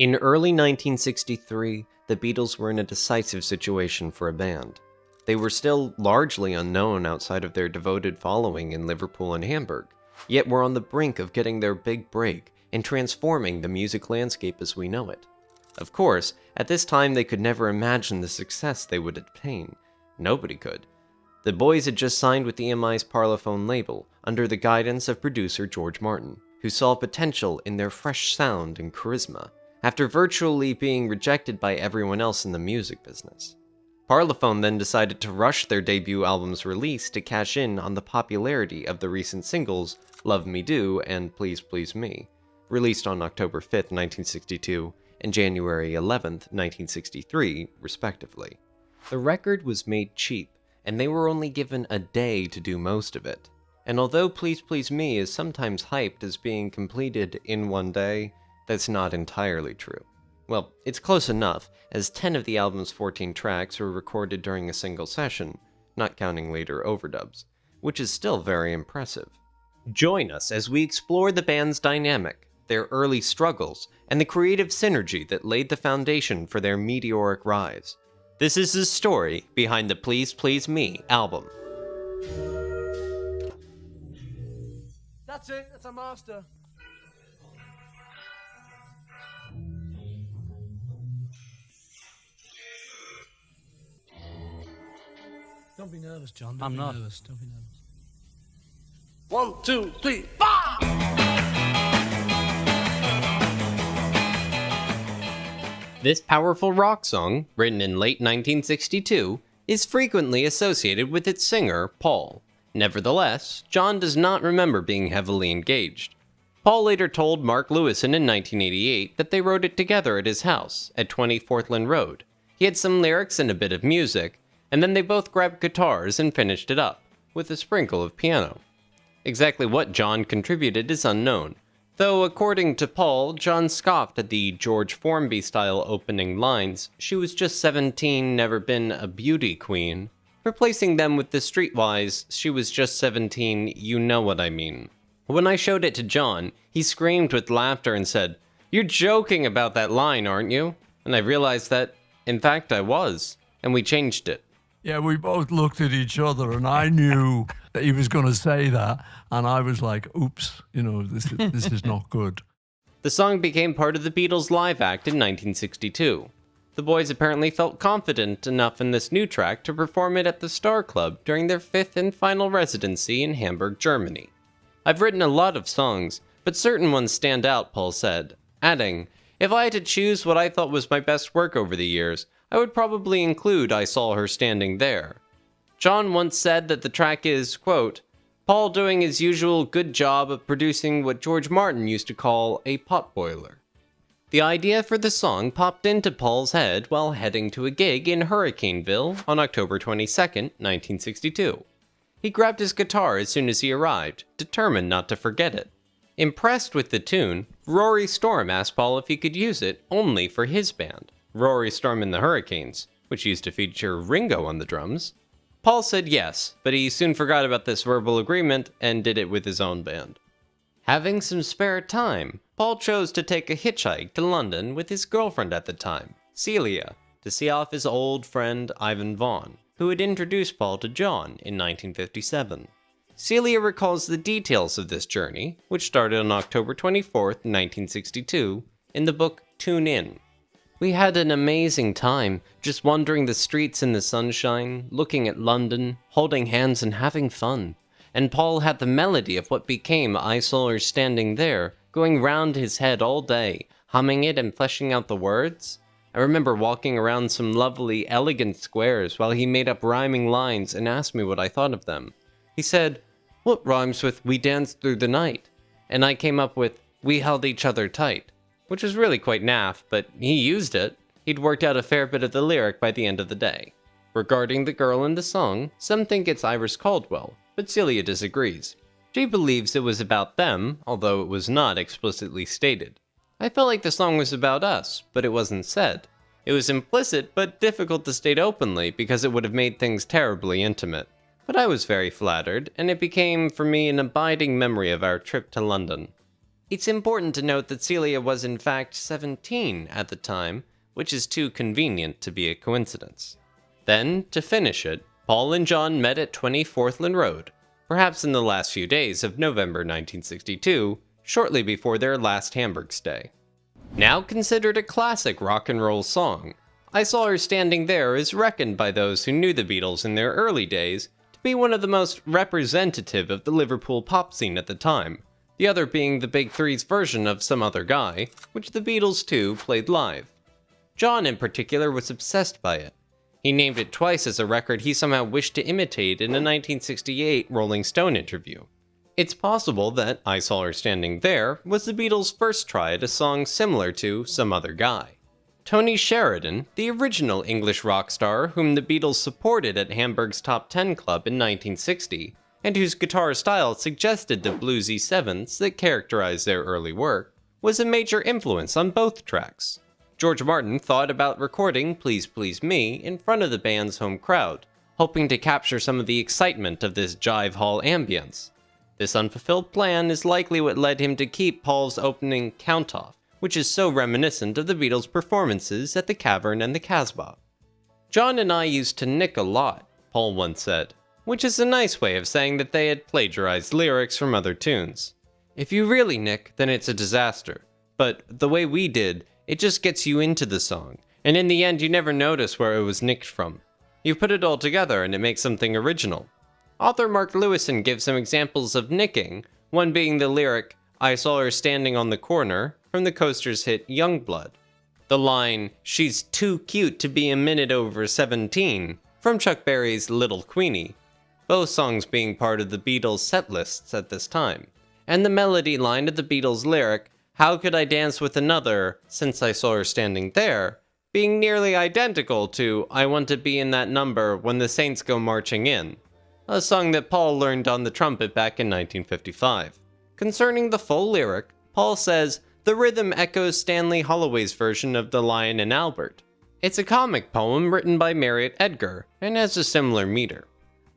In early 1963, the Beatles were in a decisive situation for a band. They were still largely unknown outside of their devoted following in Liverpool and Hamburg, yet were on the brink of getting their big break and transforming the music landscape as we know it. Of course, at this time they could never imagine the success they would attain. Nobody could. The boys had just signed with EMI's Parlophone label, under the guidance of producer George Martin, who saw potential in their fresh sound and charisma, after virtually being rejected by everyone else in the music business. Parlophone then decided to rush their debut album's release to cash in on the popularity of the recent singles Love Me Do and Please Please Me, released on October 5th, 1962 and January 11th, 1963, respectively. The record was made cheap, and they were only given a day to do most of it. And although Please Please Me is sometimes hyped as being completed in one day, that's not entirely true. Well, it's close enough, as 10 of the album's 14 tracks were recorded during a single session, not counting later overdubs, which is still very impressive. Join us as we explore the band's dynamic, their early struggles, and the creative synergy that laid the foundation for their meteoric rise. This is the story behind the Please Please Me album. That's it, that's a master. Don't be nervous, John. Don't be nervous. Don't be nervous. 1, 2, 3, 4! This powerful rock song, written in late 1962, is frequently associated with its singer, Paul. Nevertheless, John does not remember being heavily engaged. Paul later told Mark Lewison in 1988 that they wrote it together at his house, at 20 Fortland Road. He had some lyrics and a bit of music, and then they both grabbed guitars and finished it up, with a sprinkle of piano. Exactly what John contributed is unknown, though according to Paul, John scoffed at the George Formby-style opening lines, "She was just 17, never been a beauty queen," replacing them with the streetwise, "She was just 17, you know what I mean." When I showed it to John, he screamed with laughter and said, "You're joking about that line, aren't you?" And I realized that, in fact, I was, and we changed it. Yeah, we both looked at each other, and I knew that he was going to say that, and I was like, oops, this is not good. The song became part of the Beatles' live act in 1962. The boys apparently felt confident enough in this new track to perform it at the Star Club during their 5th and final residency in Hamburg, Germany. "I've written a lot of songs, but certain ones stand out," Paul said, adding, "If I had to choose what I thought was my best work over the years, I would probably include I Saw Her Standing There." John once said that the track is, quote, "Paul doing his usual good job of producing what George Martin used to call a potboiler." The idea for the song popped into Paul's head while heading to a gig in Hurricaneville on October 22nd, 1962. He grabbed his guitar as soon as he arrived, determined not to forget it. Impressed with the tune, Rory Storm asked Paul if he could use it only for his band, Rory Storm and the Hurricanes, which used to feature Ringo on the drums. Paul said yes, but he soon forgot about this verbal agreement and did it with his own band. Having some spare time, Paul chose to take a hitchhike to London with his girlfriend at the time, Celia, to see off his old friend Ivan Vaughan, who had introduced Paul to John in 1957. Celia recalls the details of this journey, which started on October 24th, 1962, in the book Tune In. "We had an amazing time, just wandering the streets in the sunshine, looking at London, holding hands and having fun. And Paul had the melody of what became I Saw Her Standing There, going round his head all day, humming it and fleshing out the words. I remember walking around some lovely, elegant squares while he made up rhyming lines and asked me what I thought of them. He said, 'What rhymes with "we danced through the night"?' And I came up with 'we held each other tight,' which was really quite naff, but he used it. He'd worked out a fair bit of the lyric by the end of the day." Regarding the girl in the song, some think it's Iris Caldwell, but Celia disagrees. She believes it was about them, although it was not explicitly stated. "I felt like the song was about us, but it wasn't said. It was implicit, but difficult to state openly because it would have made things terribly intimate. But I was very flattered, and it became for me an abiding memory of our trip to London." It's important to note that Celia was in fact 17 at the time, which is too convenient to be a coincidence. Then, to finish it, Paul and John met at 20 Forthland Road, perhaps in the last few days of November 1962, shortly before their last Hamburg stay. Now considered a classic rock and roll song, I Saw Her Standing There is reckoned by those who knew the Beatles in their early days to be one of the most representative of the Liverpool pop scene at the time, the other being the Big Three's version of Some Other Guy, which the Beatles too played live. John in particular was obsessed by it. He named it twice as a record he somehow wished to imitate in a 1968 Rolling Stone interview. It's possible that I Saw Her Standing There was the Beatles' first try at a song similar to Some Other Guy. Tony Sheridan, the original English rock star whom the Beatles supported at Hamburg's Top 10 Club in 1960, and whose guitar style suggested the bluesy sevenths that characterized their early work, was a major influence on both tracks. George Martin thought about recording Please Please Me in front of the band's home crowd, hoping to capture some of the excitement of this jive hall ambience. This unfulfilled plan is likely what led him to keep Paul's opening Count Off, which is so reminiscent of the Beatles' performances at the Cavern and the Casbah. John and I used to nick a lot, Paul once said, which is a nice way of saying that they had plagiarized lyrics from other tunes. If you really nick, then it's a disaster. But the way we did, it just gets you into the song, and in the end you never notice where it was nicked from. You put it all together and it makes something original. Author Mark Lewison gives some examples of nicking, one being the lyric, I Saw Her Standing on the Corner, from the Coasters' hit Youngblood. The line, She's Too Cute to Be a Minute Over 17, from Chuck Berry's Little Queenie, both songs being part of the Beatles' set lists at this time. And the melody line of the Beatles' lyric, How Could I Dance With Another, Since I Saw Her Standing There, being nearly identical to I Want to Be in That Number When the Saints Go Marching In, a song that Paul learned on the trumpet back in 1955. Concerning the full lyric, Paul says, the rhythm echoes Stanley Holloway's version of The Lion and Albert. It's a comic poem written by Marriott Edgar and has a similar meter.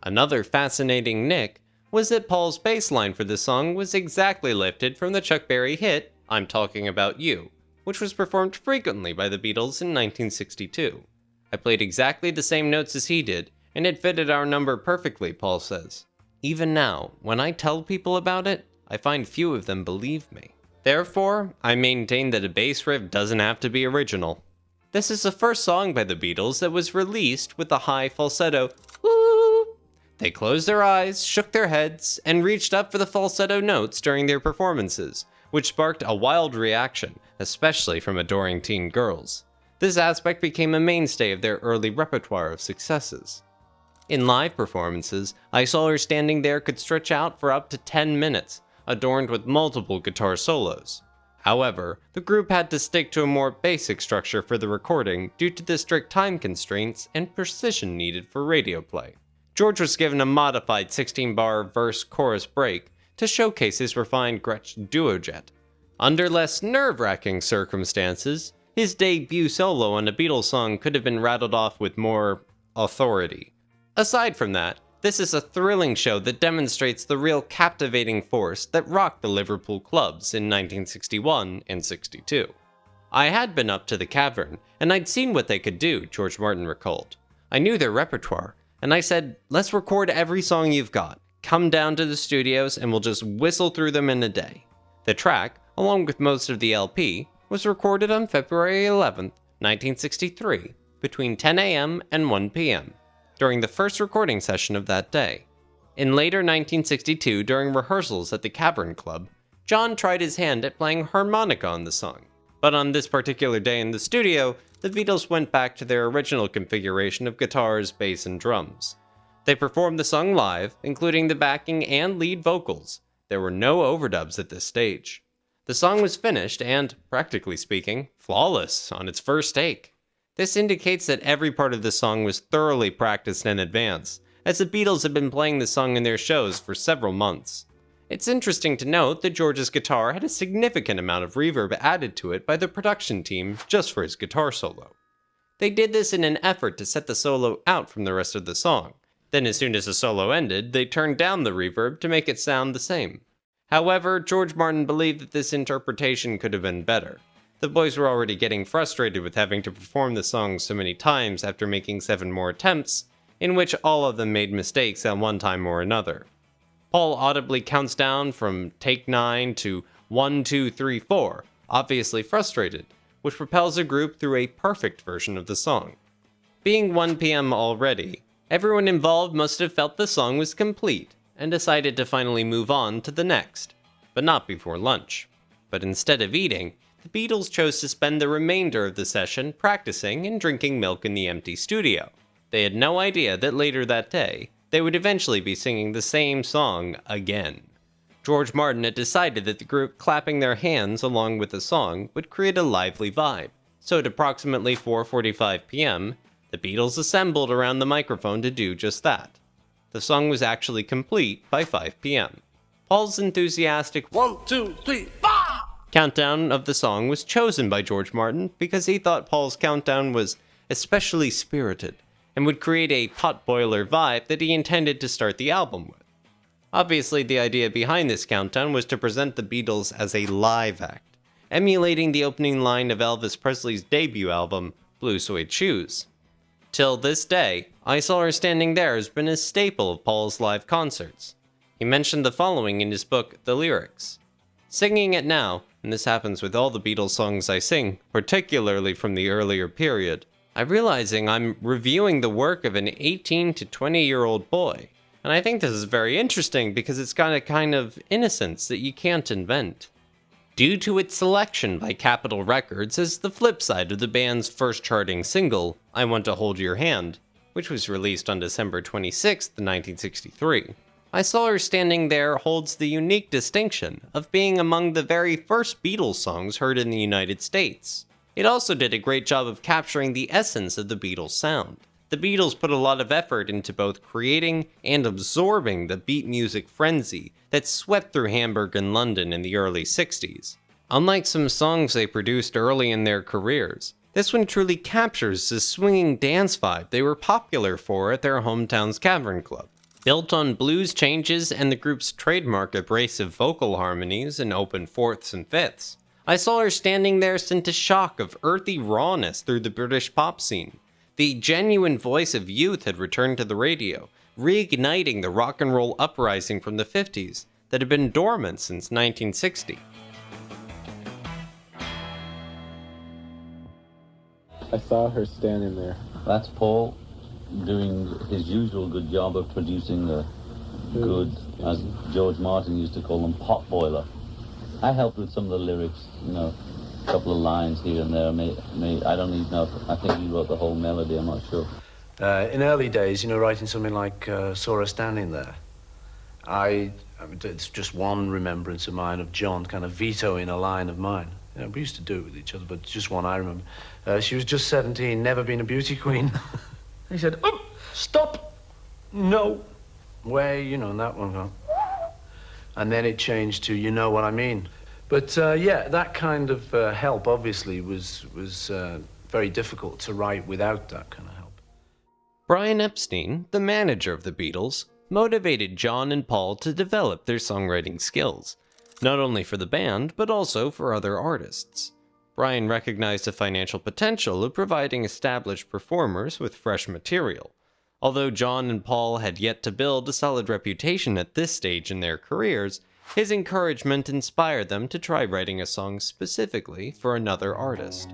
Another fascinating nick was that Paul's bass line for the song was exactly lifted from the Chuck Berry hit I'm Talking About You, which was performed frequently by the Beatles in 1962. I played exactly the same notes as he did, and it fitted our number perfectly, Paul says. Even now, when I tell people about it, I find few of them believe me. Therefore, I maintain that a bass riff doesn't have to be original. This is the first song by the Beatles that was released with a high falsetto, woo! They closed their eyes, shook their heads, and reached up for the falsetto notes during their performances, which sparked a wild reaction, especially from adoring teen girls. This aspect became a mainstay of their early repertoire of successes. In live performances, I Saw Her Standing There could stretch out for up to 10 minutes, adorned with multiple guitar solos. However, the group had to stick to a more basic structure for the recording due to the strict time constraints and precision needed for radio play. George was given a modified 16-bar verse-chorus break to showcase his refined Gretsch duojet. Under less nerve-wracking circumstances, his debut solo on a Beatles song could have been rattled off with more authority. Aside from that, this is a thrilling show that demonstrates the real captivating force that rocked the Liverpool clubs in 1961 and 62. I had been up to the Cavern, and I'd seen what they could do, George Martin recalled. I knew their repertoire, and I said, let's record every song you've got. Come down to the studios and we'll just whistle through them in a day. The track, along with most of the LP, was recorded on February 11th, 1963, between 10 a.m. and 1 p.m. during the first recording session of that day. In later 1962, during rehearsals at the Cavern Club, John tried his hand at playing harmonica on the song. But on this particular day in the studio, the Beatles went back to their original configuration of guitars, bass, and drums. They performed the song live, including the backing and lead vocals. There were no overdubs at this stage. The song was finished and, practically speaking, flawless on its first take. This indicates that every part of the song was thoroughly practiced in advance, as the Beatles had been playing the song in their shows for several months. It's interesting to note that George's guitar had a significant amount of reverb added to it by the production team just for his guitar solo. They did this in an effort to set the solo out from the rest of the song. Then as soon as the solo ended, they turned down the reverb to make it sound the same. However, George Martin believed that this interpretation could have been better. The boys were already getting frustrated with having to perform the song so many times after making 7 more attempts, in which all of them made mistakes at one time or another. Paul audibly counts down from take 9 to 1, 2, 3, 4, obviously frustrated, which propels a group through a perfect version of the song. Being 1 p.m. already, everyone involved must have felt the song was complete and decided to finally move on to the next, but not before lunch. But instead of eating, the Beatles chose to spend the remainder of the session practicing and drinking milk in the empty studio. They had no idea that later that day, they would eventually be singing the same song again. George Martin had decided that the group clapping their hands along with the song would create a lively vibe, so at approximately 4:45 p.m., the Beatles assembled around the microphone to do just that. The song was actually complete by 5 p.m. Paul's enthusiastic 1, 2, 3, 4! countdown of the song was chosen by George Martin because he thought Paul's countdown was especially spirited and would create a potboiler vibe that he intended to start the album with. Obviously, the idea behind this countdown was to present the Beatles as a live act, emulating the opening line of Elvis Presley's debut album, Blue Suede Shoes. Till this day, I Saw Her Standing There has been a staple of Paul's live concerts. He mentioned the following in his book, The Lyrics. Singing it now, and this happens with all the Beatles songs I sing, particularly from the earlier period, I'm realizing I'm reviewing the work of an 18 to 20-year-old boy. And I think this is very interesting because it's got a kind of innocence that you can't invent. Due to its selection by Capitol Records as the flip side of the band's first charting single, I Want to Hold Your Hand, which was released on December 26, 1963. I Saw Her Standing There holds the unique distinction of being among the very first Beatles songs heard in the United States. It also did a great job of capturing the essence of the Beatles sound. The Beatles put a lot of effort into both creating and absorbing the beat music frenzy that swept through Hamburg and London in the early 60s. Unlike some songs they produced early in their careers, this one truly captures the swinging dance vibe they were popular for at their hometown's Cavern Club. Built on blues changes and the group's trademark abrasive vocal harmonies and open fourths and fifths, I Saw Her Standing There sent a shock of earthy rawness through the British pop scene. The genuine voice of youth had returned to the radio, reigniting the rock and roll uprising from the 50s that had been dormant since 1960. I saw her standing there. That's Paul doing his usual good job of producing the good, as George Martin used to call them, potboiler. I helped with some of the lyrics, a couple of lines here and there. I don't even know I think he wrote the whole melody, I'm not sure. In early days, writing something like Saw Her Standing There, it's just one remembrance of mine of John kind of vetoing a line of mine. We used to do it with each other, but just one I remember. She was just 17, never been a beauty queen. He said, "Oh, stop, no, way," and that one gone. And then it changed to "You Know What I Mean." But that kind of help obviously was very difficult to write without that kind of help. Brian Epstein, the manager of the Beatles, motivated John and Paul to develop their songwriting skills, not only for the band, but also for other artists. Brian recognized the financial potential of providing established performers with fresh material. Although John and Paul had yet to build a solid reputation at this stage in their careers, his encouragement inspired them to try writing a song specifically for another artist.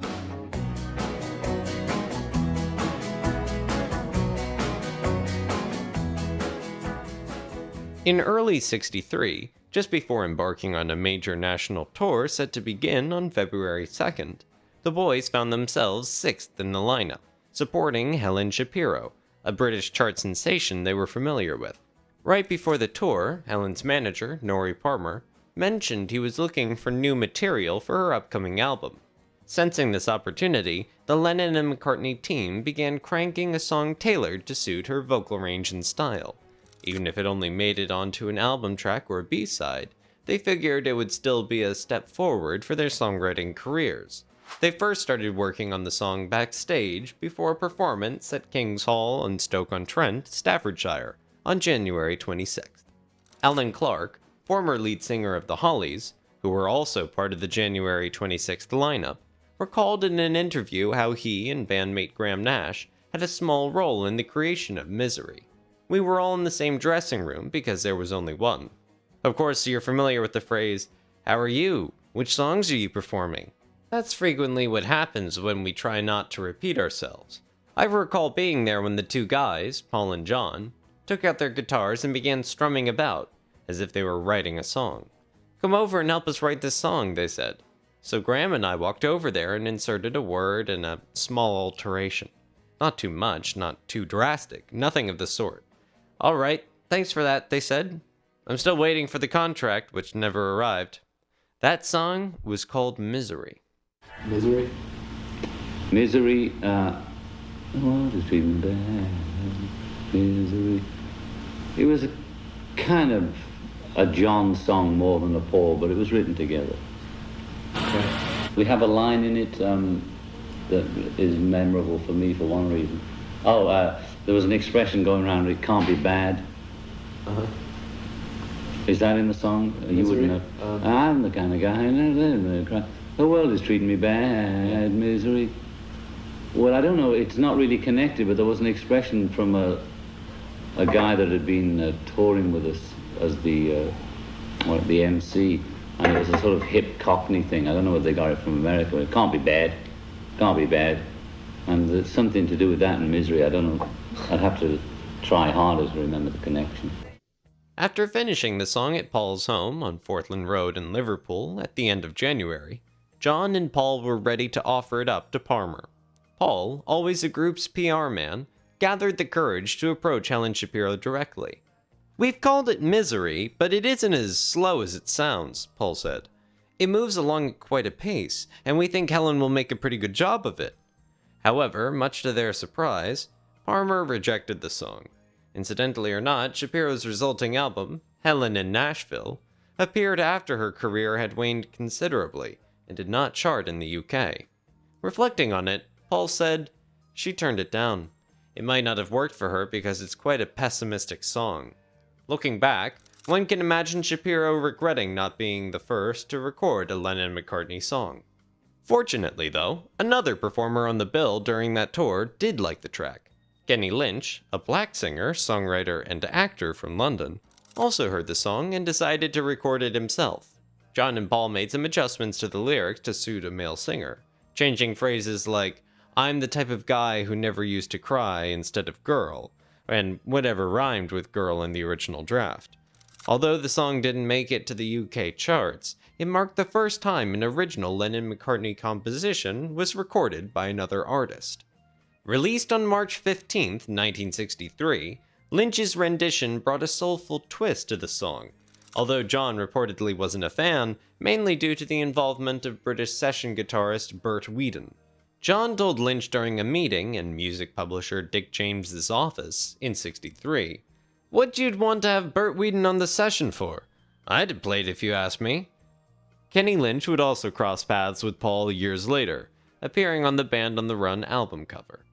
In early '63, just before embarking on a major national tour set to begin on February 2nd, the boys found themselves 6th in the lineup, supporting Helen Shapiro, a British chart sensation they were familiar with. Right before the tour, Helen's manager, Norrie Palmer, mentioned he was looking for new material for her upcoming album. Sensing this opportunity, the Lennon and McCartney team began cranking a song tailored to suit her vocal range and style. Even if it only made it onto an album track or a B-side, they figured it would still be a step forward for their songwriting careers. They first started working on the song backstage before a performance at King's Hall in Stoke-on-Trent, Staffordshire, on January 26th. Alan Clark, former lead singer of the Hollies, who were also part of the January 26th lineup, recalled in an interview how he and bandmate Graham Nash had a small role in the creation of Misery. We were all in the same dressing room because there was only one. Of course, you're familiar with the phrase, "How are you? Which songs are you performing?" That's frequently what happens when we try not to repeat ourselves. I recall being there when the two guys, Paul and John, took out their guitars and began strumming about, as if they were writing a song. "Come over and help us write this song," they said. So Graham and I walked over there and inserted a word and a small alteration. Not too much, not too drastic, nothing of the sort. "All right, thanks for that," they said. "I'm still waiting for the contract, which never arrived." That song was called Misery. Misery? Misery, what is feeling bad? Misery. It was a kind of a John song more than a Paul, but it was written together. Okay. We have a line in it that is memorable for me for one reason. There was an expression going around, "It can't be bad." Uh-huh. Is that in the song? You wouldn't know. I'm the kind of guy, the world is treating me bad, misery. Well, I don't know, it's not really connected, but there was an expression from a guy that had been touring with us as the MC, and it was a sort of hip Cockney thing. I don't know whether they got it from America. It can't be bad, can't be bad. And there's something to do with that and misery. I don't know. I'd have to try harder to remember the connection. After finishing the song at Paul's home on Fortland Road in Liverpool at the end of January, John and Paul were ready to offer it up to Palmer. Paul, always the group's PR man, gathered the courage to approach Helen Shapiro directly. "We've called it Misery, but it isn't as slow as it sounds," Paul said. "It moves along at quite a pace, and we think Helen will make a pretty good job of it." However, much to their surprise, Palmer rejected the song. Incidentally or not, Shapiro's resulting album, Helen in Nashville, appeared after her career had waned considerably and did not chart in the UK. Reflecting on it, Paul said, "She turned it down. It might not have worked for her because it's quite a pessimistic song." Looking back, one can imagine Shapiro regretting not being the first to record a Lennon-McCartney song. Fortunately, though, another performer on the bill during that tour did like the track. Kenny Lynch, a black singer, songwriter, and actor from London, also heard the song and decided to record it himself. John and Paul made some adjustments to the lyrics to suit a male singer, changing phrases like, "I'm the type of guy who never used to cry" instead of "girl," and whatever rhymed with "girl" in the original draft. Although the song didn't make it to the UK charts, it marked the first time an original Lennon-McCartney composition was recorded by another artist. Released on March 15, 1963, Lynch's rendition brought a soulful twist to the song, although John reportedly wasn't a fan, mainly due to the involvement of British session guitarist Bert Weedon. John told Lynch during a meeting in music publisher Dick James's office in '63, "What you'd want to have Bert Weedon on the session for? I'd have played if you asked me." Kenny Lynch would also cross paths with Paul years later, appearing on the Band on the Run album cover.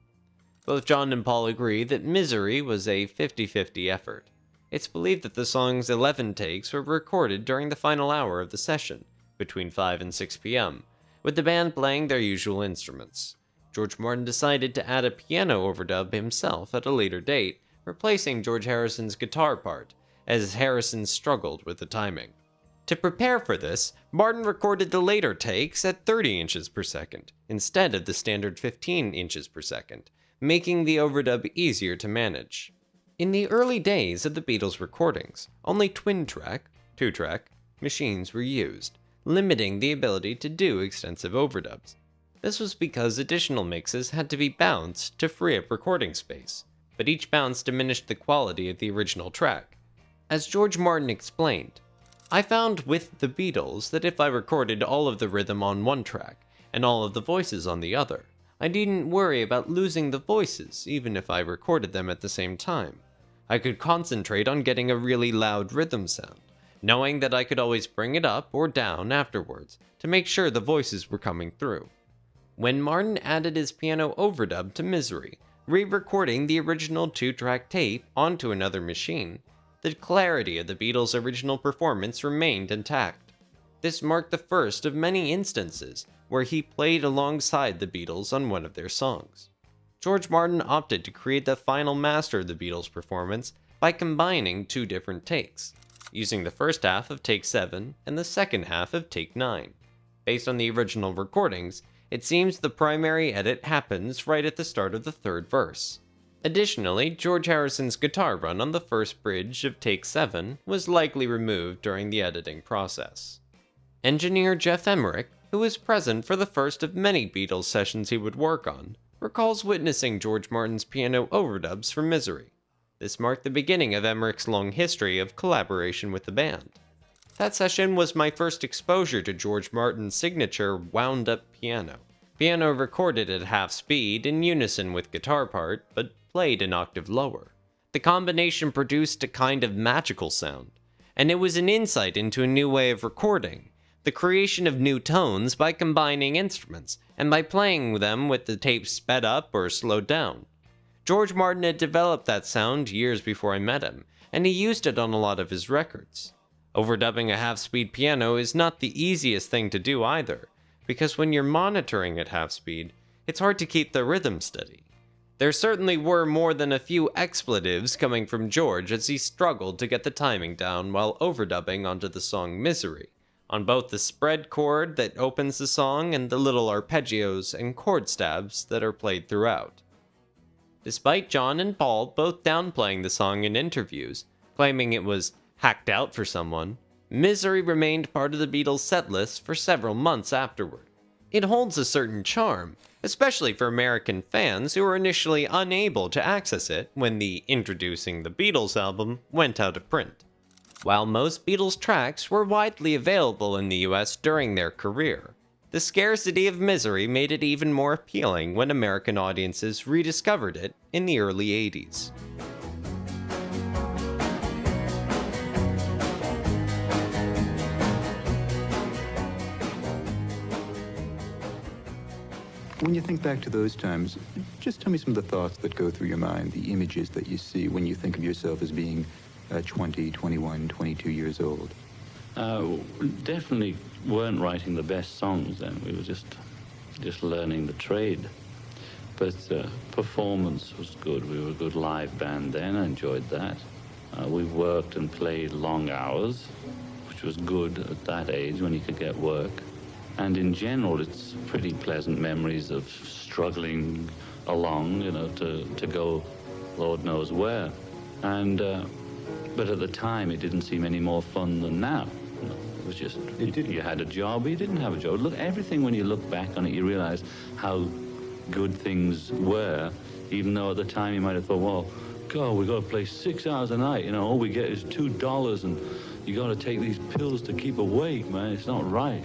Both John and Paul agree that Misery was a 50-50 effort. It's believed that the song's 11 takes were recorded during the final hour of the session, between 5 and 6 p.m., with the band playing their usual instruments. George Martin decided to add a piano overdub himself at a later date, replacing George Harrison's guitar part, as Harrison struggled with the timing. To prepare for this, Martin recorded the later takes at 30 inches per second, instead of the standard 15 inches per second, making the overdub easier to manage. In the early days of the Beatles' recordings, only twin-track, two-track, machines were used, limiting the ability to do extensive overdubs. This was because additional mixes had to be bounced to free up recording space, but each bounce diminished the quality of the original track. As George Martin explained, "I found with the Beatles that if I recorded all of the rhythm on one track and all of the voices on the other, I needn't worry about losing the voices even if I recorded them at the same time. I could concentrate on getting a really loud rhythm sound, knowing that I could always bring it up or down afterwards to make sure the voices were coming through." When Martin added his piano overdub to Misery, re-recording the original two-track tape onto another machine, the clarity of the Beatles' original performance remained intact. This marked the first of many instances where he played alongside the Beatles on one of their songs. George Martin opted to create the final master of the Beatles' performance by combining two different takes, using the first half of Take 7 and the second half of Take 9. Based on the original recordings, it seems the primary edit happens right at the start of the third verse. Additionally, George Harrison's guitar run on the first bridge of Take 7 was likely removed during the editing process. Engineer Jeff Emmerich, who was present for the first of many Beatles sessions he would work on, recalls witnessing George Martin's piano overdubs for Misery. This marked the beginning of Emmerich's long history of collaboration with the band. That session was my first exposure to George Martin's signature wound-up piano. Piano recorded at half speed in unison with guitar part, but played an octave lower. The combination produced a kind of magical sound, and it was an insight into a new way of recording, the creation of new tones by combining instruments, and by playing them with the tape sped up or slowed down. George Martin had developed that sound years before I met him, and he used it on a lot of his records. Overdubbing a half-speed piano is not the easiest thing to do either, because when you're monitoring at half speed, it's hard to keep the rhythm steady. There certainly were more than a few expletives coming from George as he struggled to get the timing down while overdubbing onto the song Misery, on both the spread chord that opens the song and the little arpeggios and chord stabs that are played throughout. Despite John and Paul both downplaying the song in interviews, claiming it was hacked out for someone, Misery remained part of the Beatles' setlist for several months afterward. It holds a certain charm, especially for American fans who were initially unable to access it when the Introducing the Beatles album went out of print. While most Beatles tracks were widely available in the US during their career, the scarcity of Misery made it even more appealing when American audiences rediscovered it in the early 80s. When you think back to those times, just tell me some of the thoughts that go through your mind, the images that you see when you think of yourself as being 20, 21, 22 years old. Definitely weren't writing the best songs then. We were just learning the trade. But performance was good. We were a good live band then. I enjoyed that. We worked and played long hours, which was good at that age when you could get work. And in general, it's pretty pleasant memories of struggling along, to go Lord knows where. And but at the time, it didn't seem any more fun than now. It was just, you had a job, or you didn't have a job. Look, everything, when you look back on it, you realize how good things were, even though at the time you might have thought, well, God, we got to play 6 hours a night, all we get is $2, and you got to take these pills to keep awake, man. It's not right,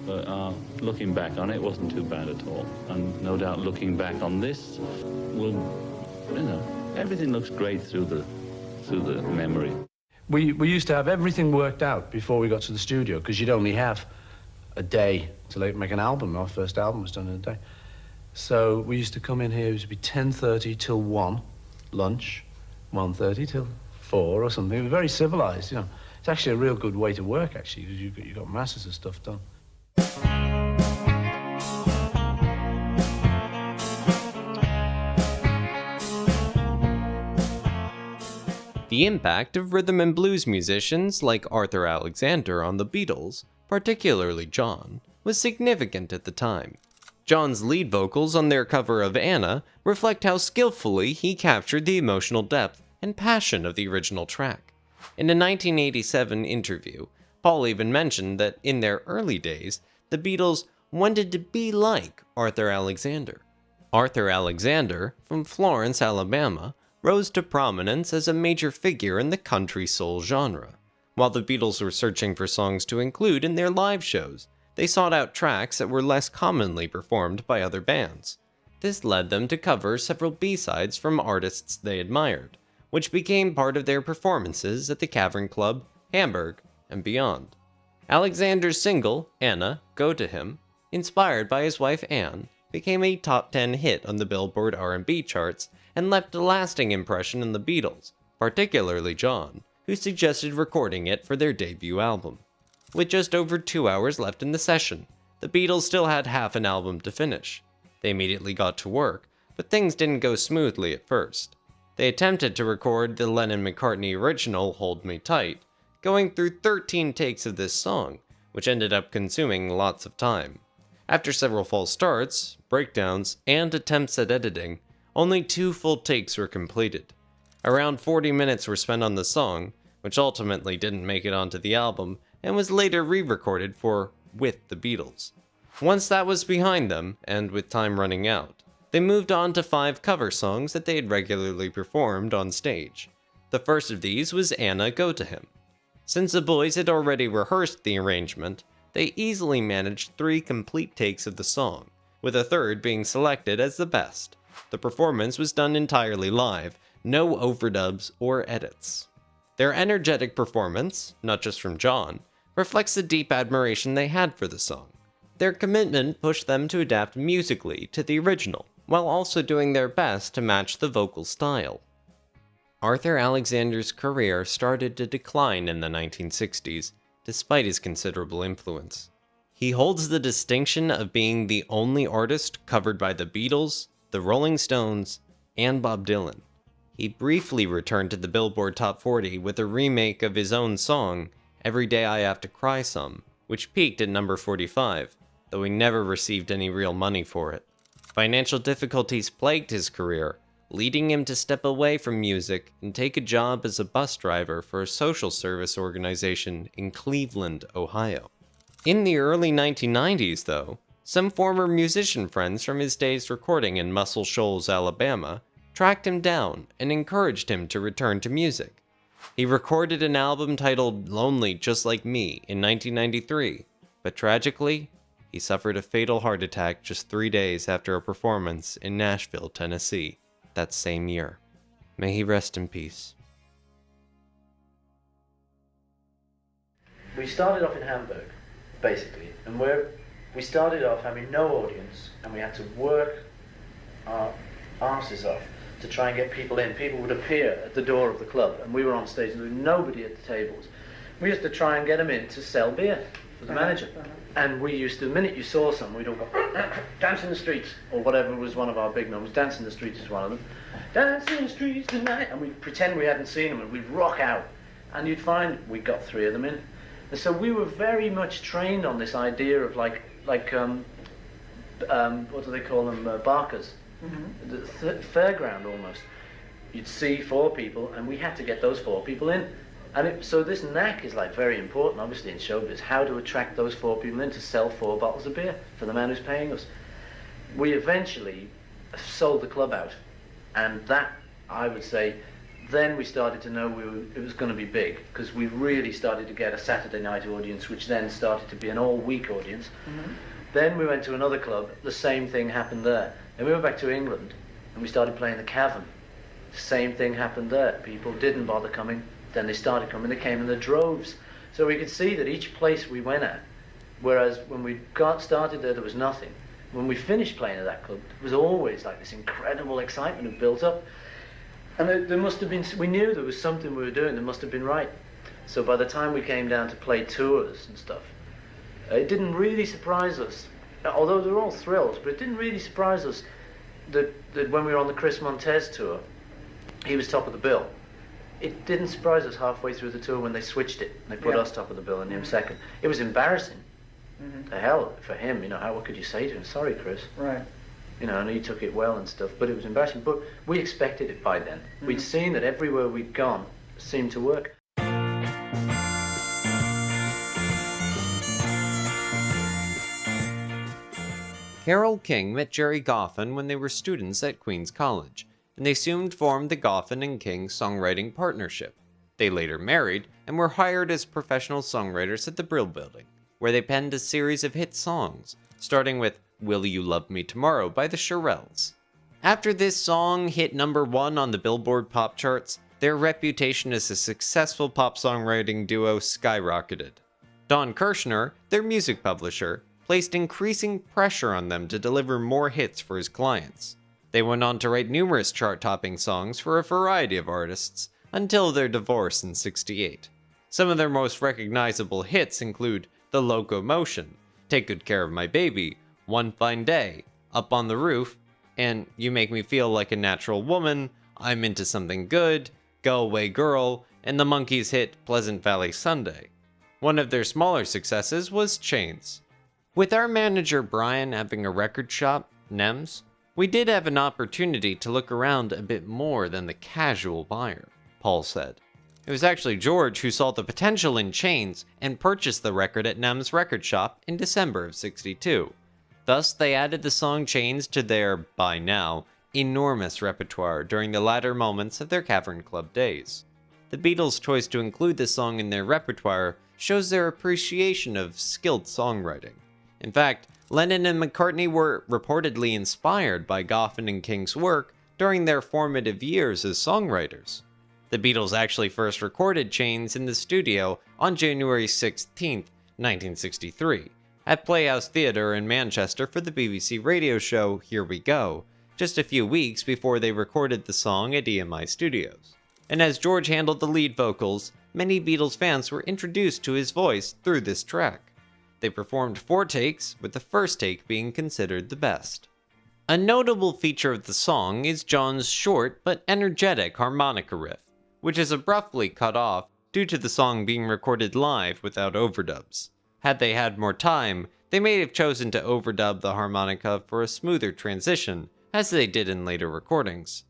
But looking back on it, it wasn't too bad at all. And no doubt looking back on this, well, everything looks great through the memory. We used to have everything worked out before we got to the studio, because you'd only have a day to make an album. Our first album was done in a day. So we used to come in here, it used to be 10:30 till 1, lunch, 1:30 till 4 or something. It was very civilized, It's actually a real good way to work, actually, because you got masses of stuff done. The impact of rhythm and blues musicians like Arthur Alexander on the Beatles, particularly John, was significant at the time. John's lead vocals on their cover of Anna reflect how skillfully he captured the emotional depth and passion of the original track. In a 1987 interview, Paul even mentioned that in their early days, the Beatles wanted to be like Arthur Alexander. Arthur Alexander, from Florence, Alabama, rose to prominence as a major figure in the country soul genre. While the Beatles were searching for songs to include in their live shows, they sought out tracks that were less commonly performed by other bands. This led them to cover several B-sides from artists they admired, which became part of their performances at the Cavern Club, Hamburg, and beyond. Alexander's single, Anna, Go to Him, inspired by his wife Anne, became a top 10 hit on the Billboard R&B charts and left a lasting impression on the Beatles, particularly John, who suggested recording it for their debut album. With just over 2 hours left in the session, the Beatles still had half an album to finish. They immediately got to work, but things didn't go smoothly at first. They attempted to record the Lennon-McCartney original Hold Me Tight, going through 13 takes of this song, which ended up consuming lots of time. After several false starts, breakdowns, and attempts at editing, only 2 full takes were completed. Around 40 minutes were spent on the song, which ultimately didn't make it onto the album and was later re-recorded for With the Beatles. Once that was behind them, and with time running out, they moved on to 5 cover songs that they had regularly performed on stage. The first of these was Anna Go To Him. Since the boys had already rehearsed the arrangement, they easily managed 3 complete takes of the song, with a third being selected as the best. The performance was done entirely live, no overdubs or edits. Their energetic performance, not just from John, reflects the deep admiration they had for the song. Their commitment pushed them to adapt musically to the original, while also doing their best to match the vocal style. Arthur Alexander's career started to decline in the 1960s, despite his considerable influence. He holds the distinction of being the only artist covered by the Beatles, the Rolling Stones, and Bob Dylan. He briefly returned to the Billboard Top 40 with a remake of his own song, Every Day I Have to Cry Some, which peaked at number 45, though he never received any real money for it. Financial difficulties plagued his career, leading him to step away from music and take a job as a bus driver for a social service organization in Cleveland, Ohio. In the early 1990s, though, some former musician friends from his days recording in Muscle Shoals, Alabama, tracked him down and encouraged him to return to music. He recorded an album titled Lonely Just Like Me in 1993, but tragically, he suffered a fatal heart attack just 3 days after a performance in Nashville, Tennessee, that same year. May he rest in peace. We started off in Hamburg, basically, and we started off having no audience, and we had to work our asses off to try and get people in. People would appear at the door of the club, and we were on stage and there was nobody at the tables. We used to try and get them in to sell beer for the manager. And we used to, the minute you saw someone, we'd all go, dance in the streets, or whatever was one of our big numbers. Dance in the streets is one of them. Dance in the streets tonight, and we'd pretend we hadn't seen them, and we'd rock out. And you'd find we got 3 of them in. And so we were very much trained on this idea of what do they call them, barkers. The fairground almost. You'd see 4 people, and we had to get those 4 people in. And so this knack is like very important, obviously, in showbiz, how to attract those 4 people in to sell 4 bottles of beer for the man who's paying us. We eventually sold the club out, and that, I would say, then we started to know it was going to be big, because we really started to get a Saturday night audience, which then started to be an all-week audience. Then we went to another club, the same thing happened there. Then we went back to England, and we started playing the Cavern. Same thing happened there. People didn't bother coming. Then they started coming, they came in the droves. So we could see that each place we went at, whereas when we got started there was nothing. When we finished playing at that club, there was always like this incredible excitement that built up. And there must have been, we knew there was something we were doing that must have been right. So by the time we came down to play tours and stuff, it didn't really surprise us, although they were all thrills, but it didn't really surprise us that when we were on the Chris Montez tour, he was top of the bill. It didn't surprise us halfway through the tour when they switched it. They put us top of the bill and him second. It was embarrassing. The hell for him, what could you say to him? Sorry, Chris. Right. And he took it well and stuff, but it was embarrassing. But we expected it by then. We'd seen that everywhere we'd gone seemed to work. Carole King met Jerry Goffin when they were students at Queen's College, and they soon formed the Goffin and King songwriting partnership. They later married and were hired as professional songwriters at the Brill Building, where they penned a series of hit songs, starting with Will You Love Me Tomorrow by the Shirelles. After this song hit number 1 on the Billboard pop charts, their reputation as a successful pop songwriting duo skyrocketed. Don Kirshner, their music publisher, placed increasing pressure on them to deliver more hits for his clients. They went on to write numerous chart-topping songs for a variety of artists, until their divorce in '68. Some of their most recognizable hits include The Locomotion, Take Good Care of My Baby, One Fine Day, Up on the Roof, and You Make Me Feel Like a Natural Woman, I'm Into Something Good, Go Away Girl, and the Monkees' hit Pleasant Valley Sunday. One of their smaller successes was Chains. With our manager Brian having a record shop, Nems, we did have an opportunity to look around a bit more than the casual buyer, Paul said. It was actually George who saw the potential in Chains and purchased the record at Nem's record shop in December of '62. Thus, they added the song Chains to their, by now, enormous repertoire during the latter moments of their Cavern Club days. The Beatles' choice to include the song in their repertoire shows their appreciation of skilled songwriting. In fact, Lennon and McCartney were reportedly inspired by Goffin and King's work during their formative years as songwriters. The Beatles actually first recorded Chains in the studio on January 16, 1963, at Playhouse Theatre in Manchester for the BBC radio show Here We Go, just a few weeks before they recorded the song at EMI Studios. And as George handled the lead vocals, many Beatles fans were introduced to his voice through this track. They performed 4 takes, with the first take being considered the best. A notable feature of the song is John's short but energetic harmonica riff, which is abruptly cut off due to the song being recorded live without overdubs. Had they had more time, they may have chosen to overdub the harmonica for a smoother transition, as they did in later recordings.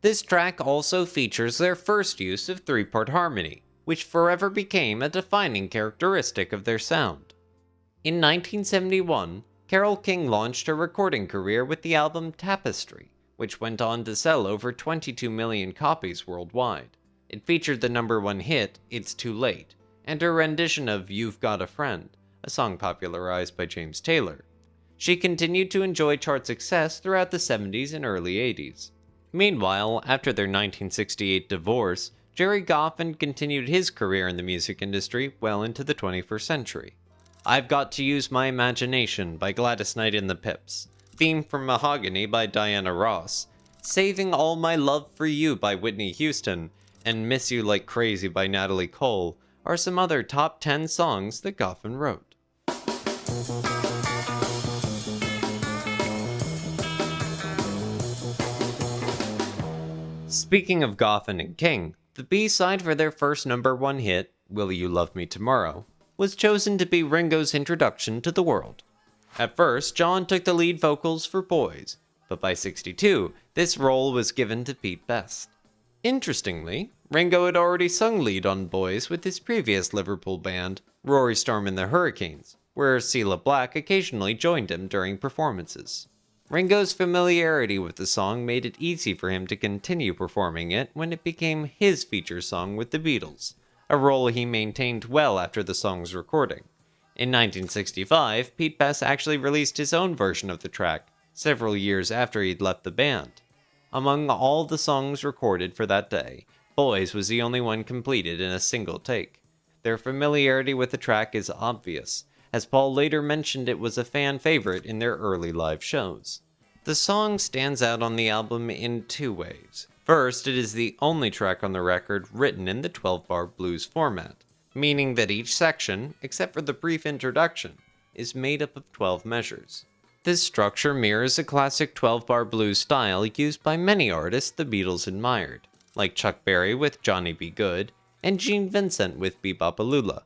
This track also features their first use of 3-part harmony, which forever became a defining characteristic of their sound. In 1971, Carole King launched her recording career with the album Tapestry, which went on to sell over 22 million copies worldwide. It featured the #1 hit, It's Too Late, and her rendition of You've Got a Friend, a song popularized by James Taylor. She continued to enjoy chart success throughout the 70s and early 80s. Meanwhile, after their 1968 divorce, Jerry Goffin continued his career in the music industry well into the 21st century. I've Got to Use My Imagination by Gladys Knight and the Pips, Theme from Mahogany by Diana Ross, Saving All My Love for You by Whitney Houston, and Miss You Like Crazy by Natalie Cole are some other top 10 songs that Goffin wrote. Speaking of Goffin and King, the B-side for their first #1 hit, Will You Love Me Tomorrow, was chosen to be Ringo's introduction to the world. At first, John took the lead vocals for Boys, but by '62, this role was given to Pete Best. Interestingly, Ringo had already sung lead on Boys with his previous Liverpool band, Rory Storm and the Hurricanes, where Cilla Black occasionally joined him during performances. Ringo's familiarity with the song made it easy for him to continue performing it when it became his feature song with the Beatles, a role he maintained well after the song's recording. In 1965, Pete Best actually released his own version of the track, several years after he'd left the band. Among all the songs recorded for that day, Boys was the only one completed in a single take. Their familiarity with the track is obvious, as Paul later mentioned it was a fan favorite in their early live shows. The song stands out on the album in 2 ways. First, it is the only track on the record written in the 12-bar blues format, meaning that each section, except for the brief introduction, is made up of 12 measures. This structure mirrors a classic 12-bar blues style used by many artists the Beatles admired, like Chuck Berry with Johnny B. Good and Gene Vincent with Be-Bop-A-Lula.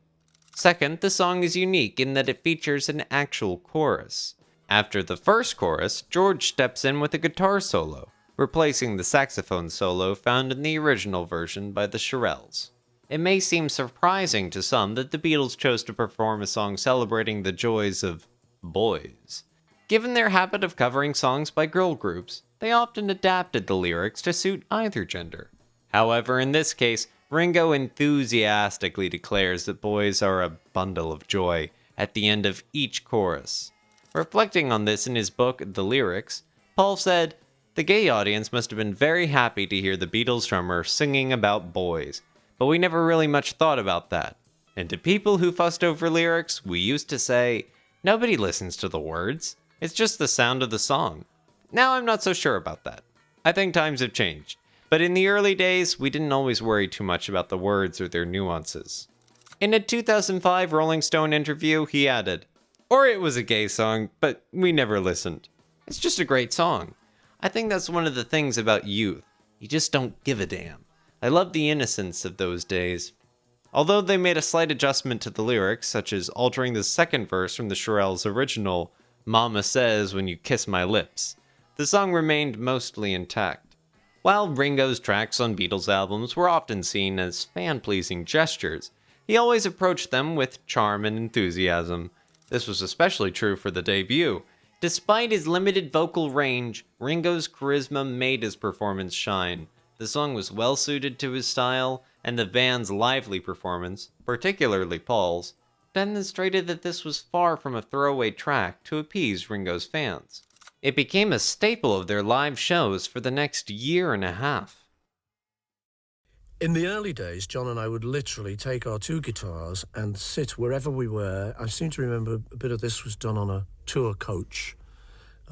Second, the song is unique in that it features an actual chorus. After the first chorus, George steps in with a guitar solo, replacing the saxophone solo found in the original version by the Shirelles. It may seem surprising to some that the Beatles chose to perform a song celebrating the joys of boys. Given their habit of covering songs by girl groups, they often adapted the lyrics to suit either gender. However, in this case, Ringo enthusiastically declares that boys are a bundle of joy at the end of each chorus. Reflecting on this in his book, The Lyrics, Paul said, "The gay audience must have been very happy to hear the Beatles drummer singing about boys, but we never really much thought about that. And to people who fussed over lyrics, we used to say, nobody listens to the words. It's just the sound of the song. Now I'm not so sure about that. I think times have changed. But in the early days, we didn't always worry too much about the words or their nuances. In a 2005 Rolling Stone interview, he added, "Or it was a gay song, but we never listened. It's just a great song. I think that's one of the things about youth. You just don't give a damn. I love the innocence of those days." Although they made a slight adjustment to the lyrics, such as altering the second verse from the Shirelles' original "Mama says when you kiss my lips," the song remained mostly intact. While Ringo's tracks on Beatles albums were often seen as fan-pleasing gestures, he always approached them with charm and enthusiasm. This was especially true for the debut. Despite his limited vocal range, Ringo's charisma made his performance shine. The song was well suited to his style, and the band's lively performance, particularly Paul's, demonstrated that this was far from a throwaway track to appease Ringo's fans. It became a staple of their live shows for the next year and a half. In the early days, John and I would literally take our two guitars and sit wherever we were. I seem to remember a bit of this was done on a tour coach,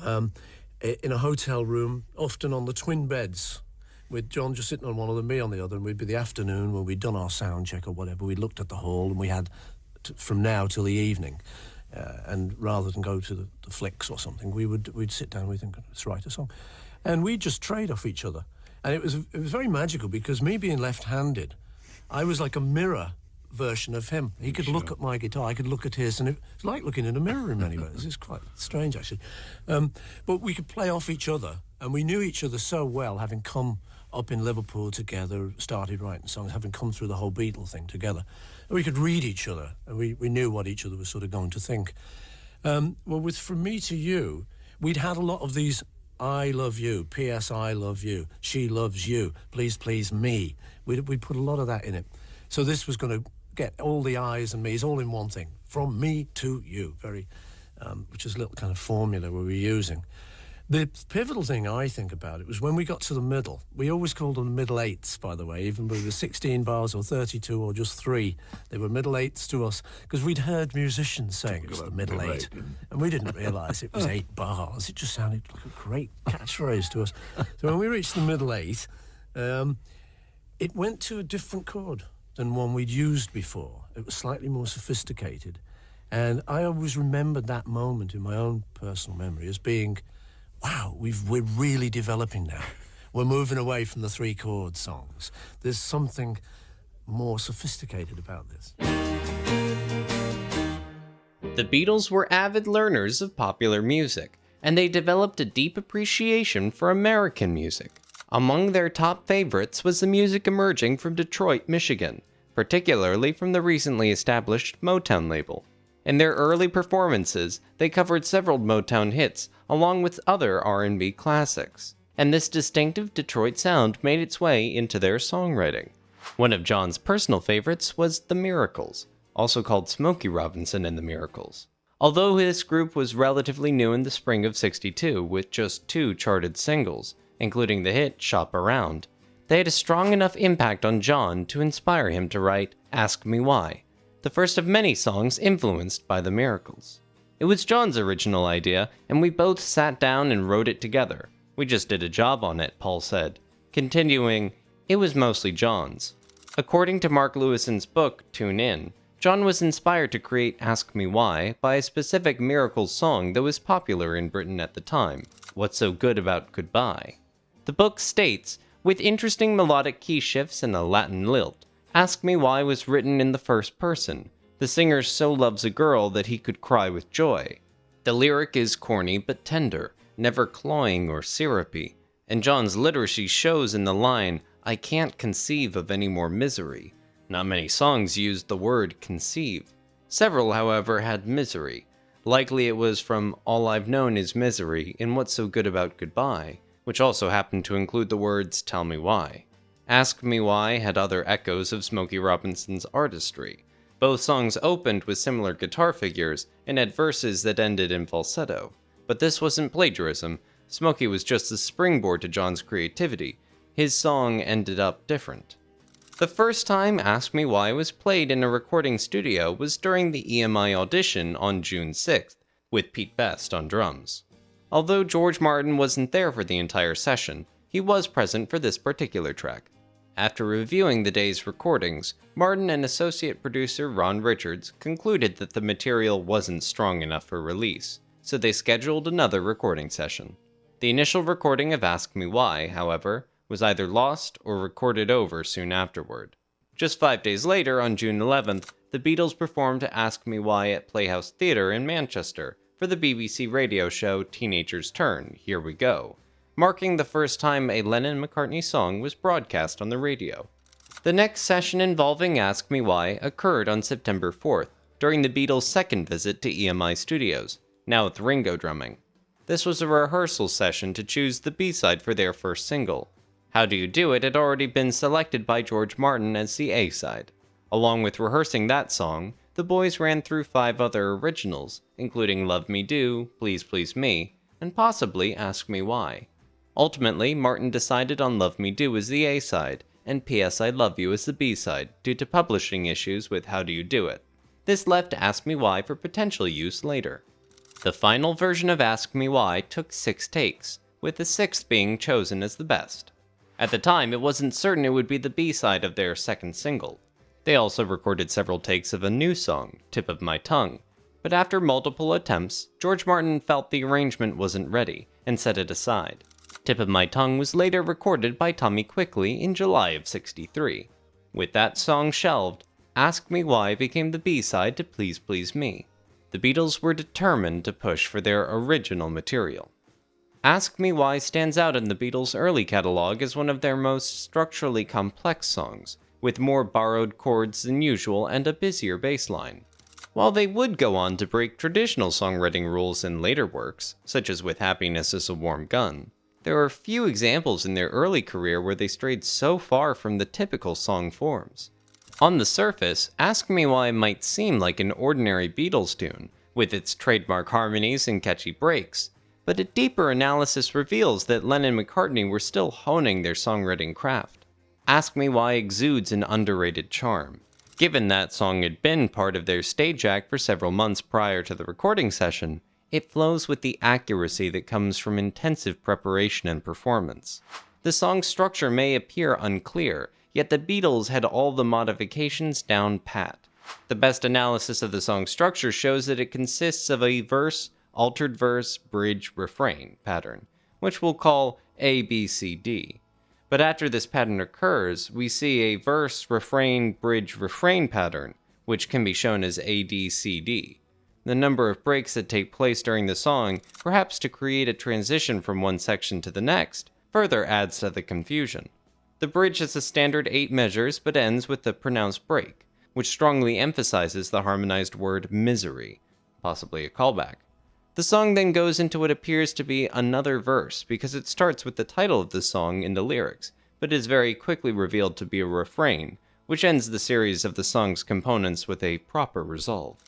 in a hotel room, often on the twin beds, with John just sitting on one of them, me on the other, and we'd be the afternoon when we'd done our sound check or whatever. We looked at the hall, and we had from now till the evening. And rather than go to the flicks or something, we'd sit down and we'd think, let's write a song. And we'd just trade off each other. And it was very magical because me being left-handed, I was like a mirror version of him. He could look at my guitar, I could look at his, and it was like looking in a mirror in many ways. It's quite strange, actually. But we could play off each other, and we knew each other so well, having come up in Liverpool together, started writing songs, having come through the whole Beatle thing together. And we could read each other, and we knew what each other was sort of going to think. Well, with From Me to You, we'd had a lot of these I love you, P.S. I love you, she loves you, please, please me. We'd put a lot of that in it. So this was going to get all the I's and me's all in one thing. From me to you, which is a little kind of formula we were using. The pivotal thing I think about it was when we got to the middle. We always called them middle eighths, by the way, even whether 16 bars or 32 or just 3. They were middle eighths to us because we'd heard musicians saying it's the middle eight. And we didn't realise it was 8 bars. It just sounded like a great catchphrase to us. So when we reached the middle eight, it went to a different chord than one we'd used before. It was slightly more sophisticated. And I always remembered that moment in my own personal memory as being, wow, we're really developing now. We're moving away from the 3-chord songs. There's something more sophisticated about this. The Beatles were avid learners of popular music, and they developed a deep appreciation for American music. Among their top favorites was the music emerging from Detroit, Michigan, particularly from the recently established Motown label. In their early performances, they covered several Motown hits, along with other R&B classics, and this distinctive Detroit sound made its way into their songwriting. One of John's personal favorites was The Miracles, also called Smokey Robinson and the Miracles. Although this group was relatively new in the spring of '62 with just 2 charted singles, including the hit Shop Around, they had a strong enough impact on John to inspire him to write Ask Me Why, the first of many songs influenced by The Miracles. It was John's original idea, and we both sat down and wrote it together. We just did a job on it, Paul said, continuing, it was mostly John's. According to Mark Lewison's book, Tune In, John was inspired to create Ask Me Why by a specific Miracles song that was popular in Britain at the time, What's So Good About Goodbye. The book states, with interesting melodic key shifts and a Latin lilt, Ask Me Why was written in the first person. The singer so loves a girl that he could cry with joy. The lyric is corny but tender, never cloying or syrupy, and John's literacy shows in the line, I can't conceive of any more misery. Not many songs used the word conceive. Several, however, had misery. Likely it was from All I've Known Is Misery in What's So Good About Goodbye, which also happened to include the words Tell Me Why. Ask Me Why had other echoes of Smokey Robinson's artistry. Both songs opened with similar guitar figures and had verses that ended in falsetto. But this wasn't plagiarism. Smokey was just the springboard to John's creativity. His song ended up different. The first time Ask Me Why was played in a recording studio was during the EMI audition on June 6th, with Pete Best on drums. Although George Martin wasn't there for the entire session, he was present for this particular track. After reviewing the day's recordings, Martin and associate producer Ron Richards concluded that the material wasn't strong enough for release, so they scheduled another recording session. The initial recording of Ask Me Why, however, was either lost or recorded over soon afterward. Just 5 days later, on June 11th, the Beatles performed Ask Me Why at Playhouse Theatre in Manchester for the BBC radio show Teenager's Turn, Here We Go, marking the first time a Lennon-McCartney song was broadcast on the radio. The next session involving Ask Me Why occurred on September 4th, during the Beatles' second visit to EMI Studios, now with Ringo drumming. This was a rehearsal session to choose the B-side for their first single. How Do You Do It had already been selected by George Martin as the A-side. Along with rehearsing that song, the boys ran through 5 other originals, including Love Me Do, Please Please Me, and possibly Ask Me Why. Ultimately, Martin decided on Love Me Do as the A-side, and P.S. I Love You as the B-side, due to publishing issues with How Do You Do It. This left Ask Me Why for potential use later. The final version of Ask Me Why took 6 takes, with the 6th being chosen as the best. At the time, it wasn't certain it would be the B-side of their second single. They also recorded several takes of a new song, Tip of My Tongue, but after multiple attempts, George Martin felt the arrangement wasn't ready, and set it aside. Tip of My Tongue was later recorded by Tommy Quickly in July of '63. With that song shelved, Ask Me Why became the B-side to Please Please Me. The Beatles were determined to push for their original material. Ask Me Why stands out in the Beatles' early catalog as one of their most structurally complex songs, with more borrowed chords than usual and a busier bass line. While they would go on to break traditional songwriting rules in later works, such as with Happiness is a Warm Gun, there are few examples in their early career where they strayed so far from the typical song forms. On the surface, Ask Me Why might seem like an ordinary Beatles tune, with its trademark harmonies and catchy breaks, but a deeper analysis reveals that Lennon and McCartney were still honing their songwriting craft. Ask Me Why exudes an underrated charm. Given that song had been part of their stage act for several months prior to the recording session, it flows with the accuracy that comes from intensive preparation and performance. The song's structure may appear unclear, yet the Beatles had all the modifications down pat. The best analysis of the song's structure shows that it consists of a verse, altered verse, bridge, refrain pattern, which we'll call A, B, C, D. But after this pattern occurs, we see a verse, refrain, bridge, refrain pattern, which can be shown as A, D, C, D. The number of breaks that take place during the song, perhaps to create a transition from one section to the next, further adds to the confusion. The bridge has a standard 8 measures but ends with a pronounced break, which strongly emphasizes the harmonized word misery, possibly a callback. The song then goes into what appears to be another verse because it starts with the title of the song in the lyrics, but is very quickly revealed to be a refrain, which ends the series of the song's components with a proper resolve.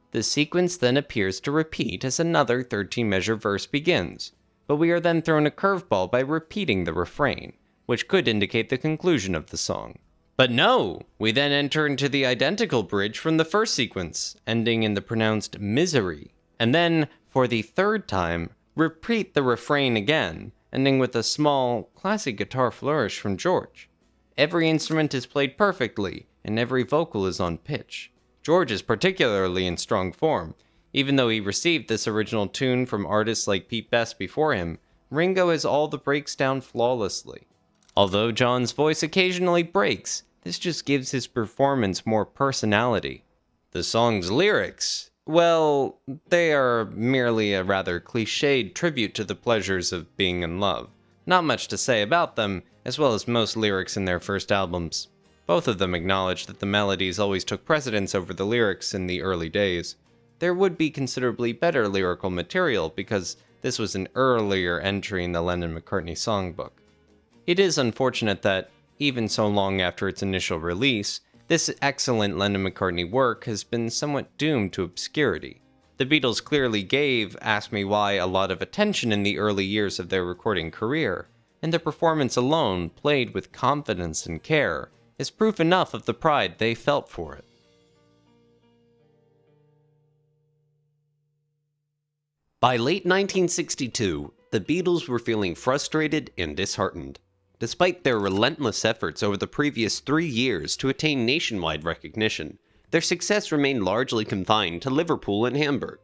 The sequence then appears to repeat as another 13-measure verse begins, but we are then thrown a curveball by repeating the refrain, which could indicate the conclusion of the song. But no! We then enter into the identical bridge from the first sequence, ending in the pronounced misery, and then, for the 3rd time, repeat the refrain again, ending with a small, classic guitar flourish from George. Every instrument is played perfectly, and every vocal is on pitch. George is particularly in strong form. Even though he received this original tune from artists like Pete Best before him, Ringo has all the breaks down flawlessly. Although John's voice occasionally breaks, this just gives his performance more personality. The song's lyrics, well, they are merely a rather cliched tribute to the pleasures of being in love. Not much to say about them, as well as most lyrics in their first albums. Both of them acknowledge that the melodies always took precedence over the lyrics in the early days. There would be considerably better lyrical material because this was an earlier entry in the Lennon-McCartney songbook. It is unfortunate that, even so long after its initial release, this excellent Lennon-McCartney work has been somewhat doomed to obscurity. The Beatles clearly gave Ask Me Why a lot of attention in the early years of their recording career, and their performance alone, played with confidence and care, is proof enough of the pride they felt for it. By late 1962, the the Beatles were feeling frustrated and disheartened. Despite their relentless efforts over the previous 3 years to attain nationwide recognition, their success remained largely confined to Liverpool and Hamburg.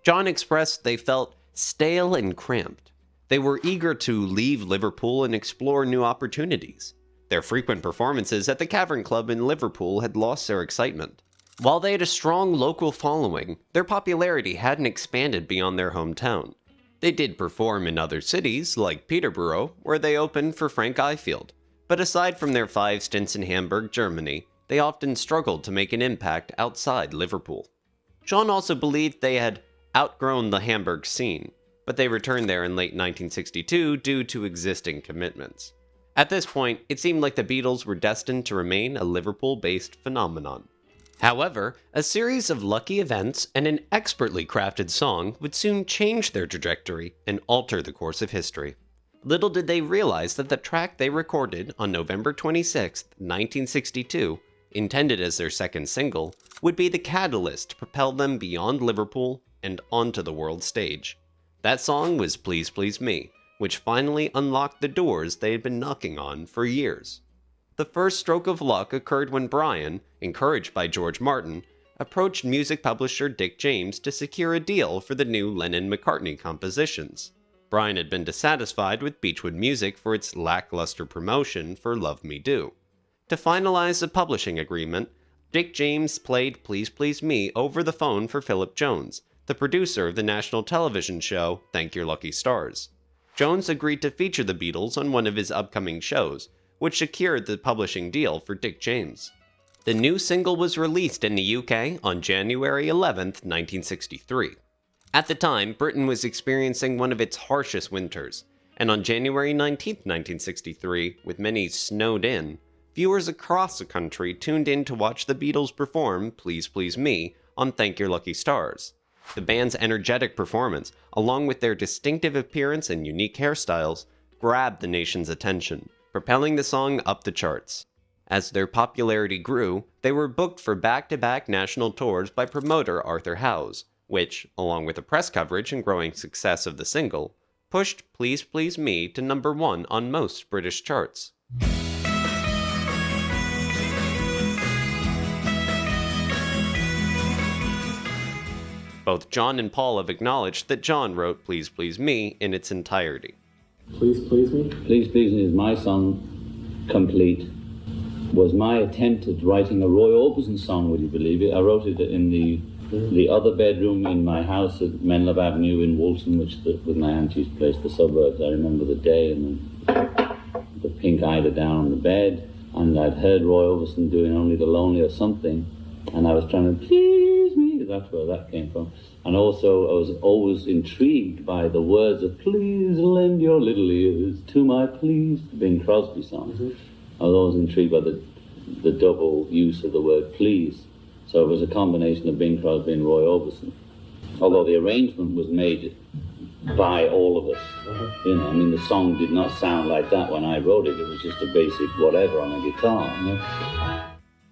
John expressed they felt stale and cramped. They were eager to leave Liverpool and explore new opportunities. Their frequent performances at the Cavern Club in Liverpool had lost their excitement. While they had a strong local following, their popularity hadn't expanded beyond their hometown. They did perform in other cities, like Peterborough, where they opened for Frank Ifield. But aside from their 5 stints in Hamburg, Germany, they often struggled to make an impact outside Liverpool. John also believed they had outgrown the Hamburg scene, but they returned there in late 1962 due to existing commitments. At this point, it seemed like the Beatles were destined to remain a Liverpool-based phenomenon. However, a series of lucky events and an expertly crafted song would soon change their trajectory and alter the course of history. Little did they realize that the track they recorded on November 26, 1962, intended as their second single, would be the catalyst to propel them beyond Liverpool and onto the world stage. That song was Please Please Me, which finally unlocked the doors they had been knocking on for years. The first stroke of luck occurred when Brian, encouraged by George Martin, approached music publisher Dick James to secure a deal for the new Lennon-McCartney compositions. Brian had been dissatisfied with Beachwood Music for its lackluster promotion for Love Me Do. To finalize the publishing agreement, Dick James played Please Please Me over the phone for Philip Jones, the producer of the national television show Thank Your Lucky Stars. Jones agreed to feature the Beatles on one of his upcoming shows, which secured the publishing deal for Dick James. The new single was released in the UK on January 11, 1963. At the time, Britain was experiencing one of its harshest winters, and on January 19, 1963, with many snowed in, viewers across the country tuned in to watch the Beatles perform Please Please Me on Thank Your Lucky Stars. The band's energetic performance, along with their distinctive appearance and unique hairstyles, grabbed the nation's attention, propelling the song up the charts. As their popularity grew, they were booked for back-to-back national tours by promoter Arthur Howes, which, along with the press coverage and growing success of the single, pushed Please Please Me to number 1 on most British charts. Both John and Paul have acknowledged that John wrote Please Please Me in its entirety. Please Please Me? Please Please Me is my song, complete. Was my attempt at writing a Roy Orbison song, would you believe it? I wrote it in the other bedroom in my house at Menlove Avenue in Woolton, which was my auntie's place, the suburbs. I remember the day and the pink eider down on the bed, and I'd heard Roy Orbison doing Only the Lonely or something, and I was trying to please me. That's where that came from. And also, I was always intrigued by the words of Please lend your little ears to my please, Bing Crosby songs. I was always intrigued by the double use of the word please. So it was a combination of Bing Crosby and Roy Orbison. Although the arrangement was made by all of us. You know, I mean, the song did not sound like that when I wrote it. It was just a basic whatever on a guitar, you know?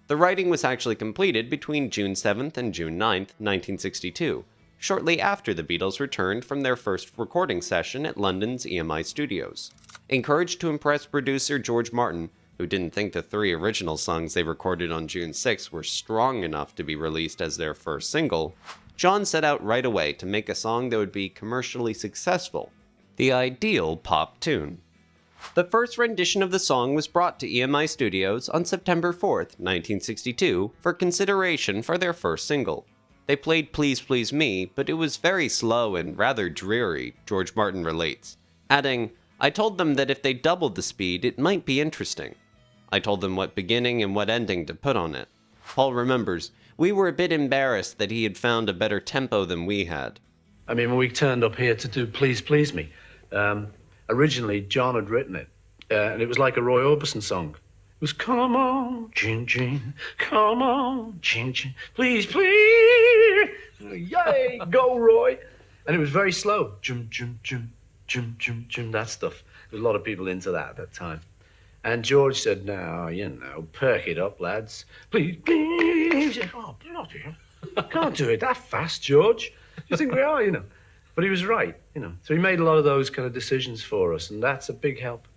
The writing was actually completed between June 7th and June 9th, 1962, shortly after the Beatles returned from their first recording session at London's EMI Studios. Encouraged to impress producer George Martin, who didn't think the 3 original songs they recorded on June 6 were strong enough to be released as their first single, John set out right away to make a song that would be commercially successful, the ideal pop tune. The first rendition of the song was brought to EMI Studios on September 4th, 1962, for consideration for their first single. They played Please Please Me, but it was very slow and rather dreary, George Martin relates, adding, I told them that if they doubled the speed, it might be interesting. I told them what beginning and what ending to put on it. Paul remembers, we were a bit embarrassed that he had found a better tempo than we had. I mean, when we turned up here to do Please Please Me, originally John had written it, and it was like a Roy Orbison song. It was, come on, Chin Chin, come on, Chin Chin, please, please, yay, go Roy. And it was very slow, jum, jum, jum, jum, jum, jum, that stuff. There was a lot of people into that at that time. And George said, now, you know, perk it up, lads. Please, please. Oh, bloody hell. Can't do it that fast, George. You think we are, you know. But he was right, you know. So he made a lot of those kind of decisions for us, and that's a big help.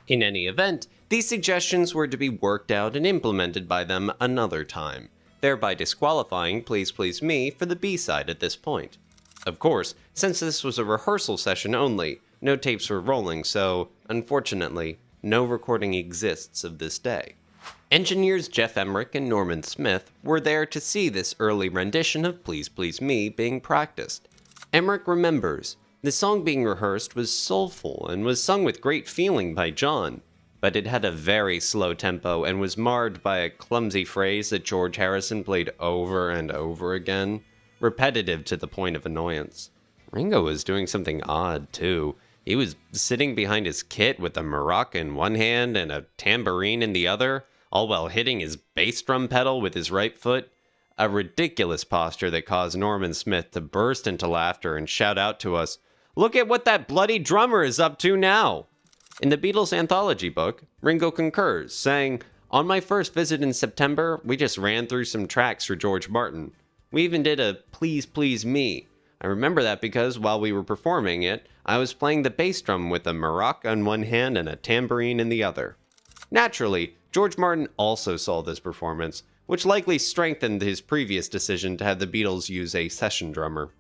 In any event, these suggestions were to be worked out and implemented by them another time, thereby disqualifying Please Please Me for the B-side at this point. Of course, since this was a rehearsal session only, no tapes were rolling, so, unfortunately, no recording exists of this day. Engineers Jeff Emmerich and Norman Smith were there to see this early rendition of Please Please Me being practiced. Emmerich remembers, the song being rehearsed was soulful and was sung with great feeling by John, but it had a very slow tempo and was marred by a clumsy phrase that George Harrison played over and over again, repetitive to the point of annoyance. Ringo was doing something odd, too. He was sitting behind his kit with a maraca in one hand and a tambourine in the other, all while hitting his bass drum pedal with his right foot. A ridiculous posture that caused Norman Smith to burst into laughter and shout out to us, "Look at what that bloody drummer is up to now!" In the Beatles anthology book, Ringo concurs, saying, "On my first visit in September, we just ran through some tracks for George Martin. We even did a Please Please Me. I remember that because while we were performing it, I was playing the bass drum with a maraca in one hand and a tambourine in the other." Naturally, George Martin also saw this performance, which likely strengthened his previous decision to have the Beatles use a session drummer.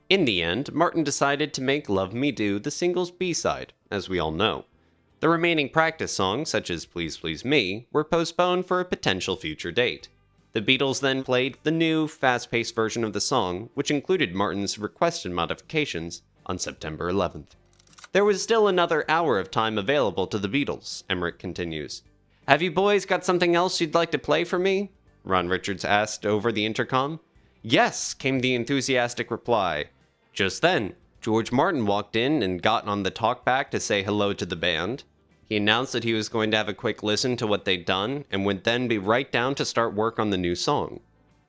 In the end, Martin decided to make Love Me Do the single's B-side, as we all know. The remaining practice songs, such as Please Please Me, were postponed for a potential future date. The Beatles then played the new, fast-paced version of the song, which included Martin's requested modifications, on September 11th. There was still another hour of time available to the Beatles, Emmerich continues. "Have you boys got something else you'd like to play for me?" Ron Richards asked over the intercom. "Yes," came the enthusiastic reply. Just then, George Martin walked in and got on the talkback to say hello to the band. He announced that he was going to have a quick listen to what they'd done and would then be right down to start work on the new song.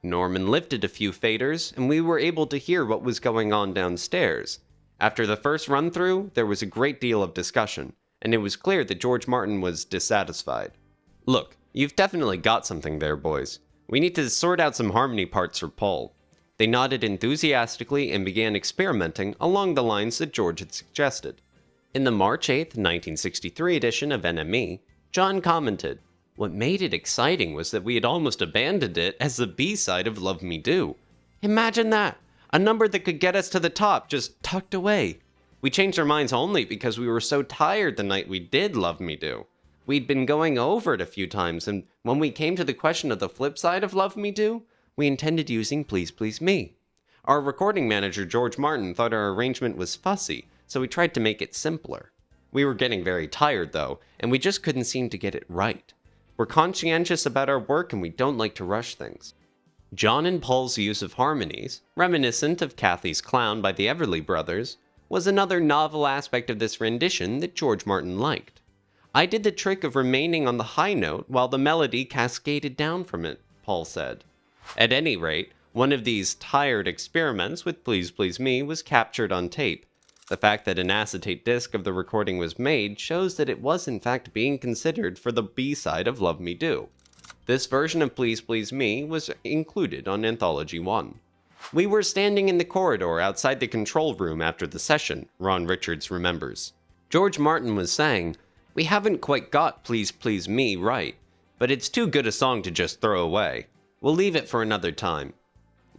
Norman lifted a few faders, and we were able to hear what was going on downstairs. After the first run-through, there was a great deal of discussion, and it was clear that George Martin was dissatisfied. "Look, you've definitely got something there, boys. We need to sort out some harmony parts for Paul." They nodded enthusiastically and began experimenting along the lines that George had suggested. In the March 8, 1963 edition of NME, John commented, "What made it exciting was that we had almost abandoned it as the B-side of Love Me Do. Imagine that! A number that could get us to the top just tucked away. We changed our minds only because we were so tired the night we did Love Me Do. We'd been going over it a few times, and when we came to the question of the flip side of Love Me Do, we intended using Please Please Me. Our recording manager, George Martin, thought our arrangement was fussy, so we tried to make it simpler. We were getting very tired, though, and we just couldn't seem to get it right. We're conscientious about our work and we don't like to rush things." John and Paul's use of harmonies, reminiscent of Kathy's Clown by the Everly Brothers, was another novel aspect of this rendition that George Martin liked. "I did the trick of remaining on the high note while the melody cascaded down from it," Paul said. At any rate, one of these tired experiments with Please Please Me was captured on tape. The fact that an acetate disc of the recording was made shows that it was in fact being considered for the B-side of Love Me Do. This version of Please Please Me was included on Anthology 1. "We were standing in the corridor outside the control room after the session," Ron Richards remembers. "George Martin was saying, 'We haven't quite got Please Please Me right, but it's too good a song to just throw away. We'll leave it for another time.'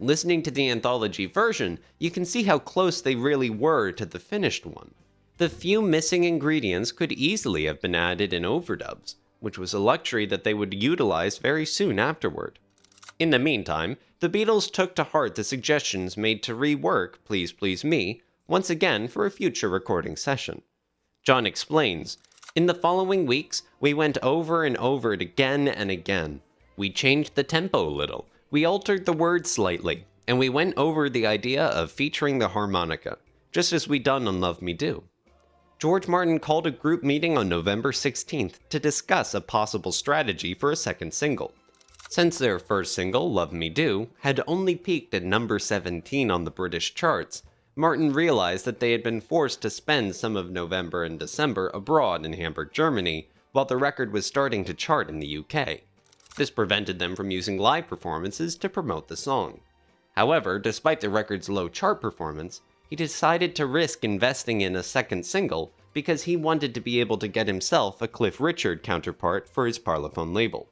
Listening to the anthology version, you can see how close they really were to the finished one. The few missing ingredients could easily have been added in overdubs, which was a luxury that they would utilize very soon afterward. In the meantime, the Beatles took to heart the suggestions made to rework Please Please Me once again for a future recording session. John explains, "In the following weeks, we went over and over it again and again. We changed the tempo a little, we altered the words slightly, and we went over the idea of featuring the harmonica, just as we'd done on Love Me Do." George Martin called a group meeting on November 16th to discuss a possible strategy for a second single. Since their first single, Love Me Do, had only peaked at number 17 on the British charts, Martin realized that they had been forced to spend some of November and December abroad in Hamburg, Germany, while the record was starting to chart in the UK. This prevented them from using live performances to promote the song. However, despite the record's low chart performance, he decided to risk investing in a second single because he wanted to be able to get himself a Cliff Richard counterpart for his Parlophone label.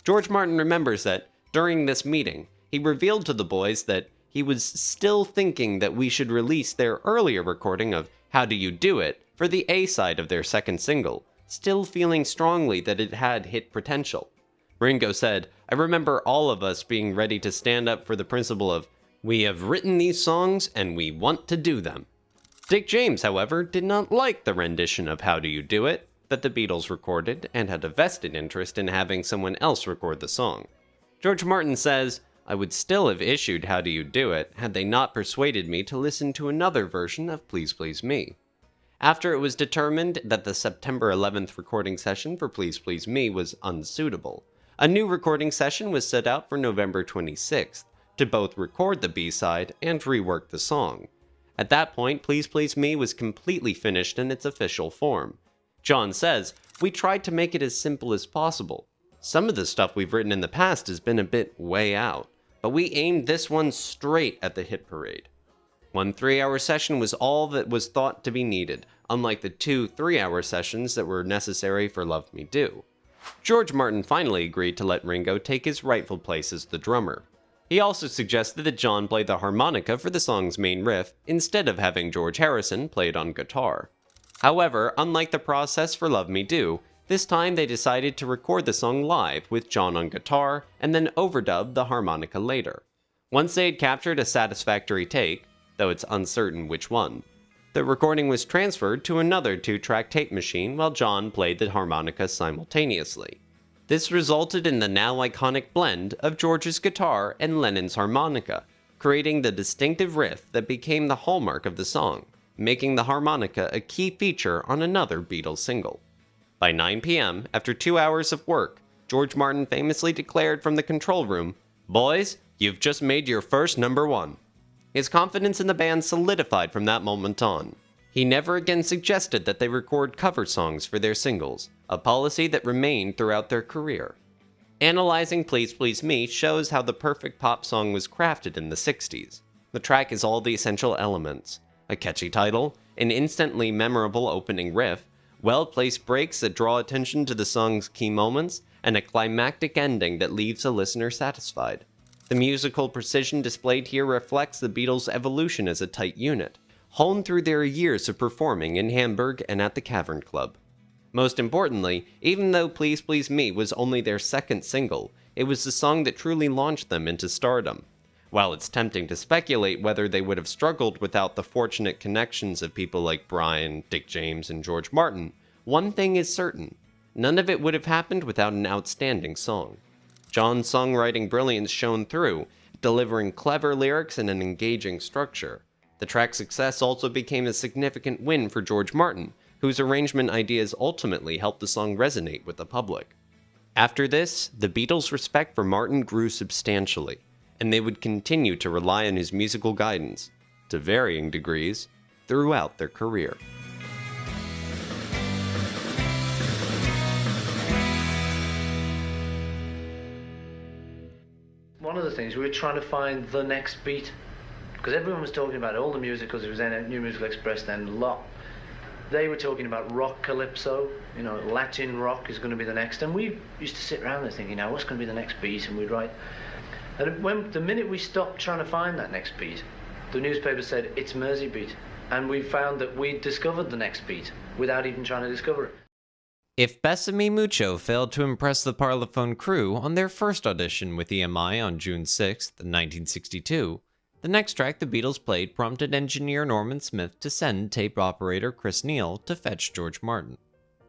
George Martin remembers that, during this meeting, he revealed to the boys that he was still thinking that we should release their earlier recording of How Do You Do It for the A-side of their second single, still feeling strongly that it had hit potential. Ringo said, "I remember all of us being ready to stand up for the principle of, we have written these songs and we want to do them." Dick James, however, did not like the rendition of How Do You Do It that the Beatles recorded and had a vested interest in having someone else record the song. George Martin says, "I would still have issued How Do You Do It had they not persuaded me to listen to another version of Please Please Me." After it was determined that the September 11th recording session for Please Please Me was unsuitable, a new recording session was set out for November 26th to both record the B-side and rework the song. At that point, Please Please Me was completely finished in its official form. John says, "We tried to make it as simple as possible. Some of the stuff we've written in the past has been a bit way out, but we aimed this one straight at the hit parade." One 3-hour session was all that was thought to be needed, unlike the 2 3-hour sessions that were necessary for Love Me Do. George Martin finally agreed to let Ringo take his rightful place as the drummer. He also suggested that John play the harmonica for the song's main riff, instead of having George Harrison play it on guitar. However, unlike the process for Love Me Do, this time they decided to record the song live with John on guitar, and then overdub the harmonica later. Once they had captured a satisfactory take, though it's uncertain which one, the recording was transferred to another 2-track tape machine while John played the harmonica simultaneously. This resulted in the now iconic blend of George's guitar and Lennon's harmonica, creating the distinctive riff that became the hallmark of the song, making the harmonica a key feature on another Beatles single. By 9 p.m., after 2 hours of work, George Martin famously declared from the control room, "Boys, you've just made your first number one." His confidence in the band solidified from that moment on. He never again suggested that they record cover songs for their singles, a policy that remained throughout their career. Analyzing Please Please Me shows how the perfect pop song was crafted in the 60s. The track has all the essential elements: a catchy title, an instantly memorable opening riff, well-placed breaks that draw attention to the song's key moments, and a climactic ending that leaves a listener satisfied. The musical precision displayed here reflects the Beatles' evolution as a tight unit, honed through their years of performing in Hamburg and at the Cavern Club. Most importantly, even though Please Please Me was only their second single, it was the song that truly launched them into stardom. While it's tempting to speculate whether they would have struggled without the fortunate connections of people like Brian, Dick James, and George Martin, one thing is certain: none of it would have happened without an outstanding song. John's songwriting brilliance shone through, delivering clever lyrics and an engaging structure. The track's success also became a significant win for George Martin, whose arrangement ideas ultimately helped the song resonate with the public. After this, the Beatles' respect for Martin grew substantially, and they would continue to rely on his musical guidance, to varying degrees, throughout their career. One of the things, we were trying to find the next beat, because everyone was talking about all the musicals. It was then New Musical Express, then a lot. They were talking about rock calypso, Latin rock is going to be the next. And we used to sit around there thinking, now what's going to be the next beat? And we'd write. And the minute we stopped trying to find that next beat, the newspaper said, it's Mersey beat. And we found that we'd discovered the next beat without even trying to discover it. If Besame Mucho failed to impress the Parlophone crew on their first audition with EMI on June 6, 1962, the next track the Beatles played prompted engineer Norman Smith to send tape operator Chris Neal to fetch George Martin.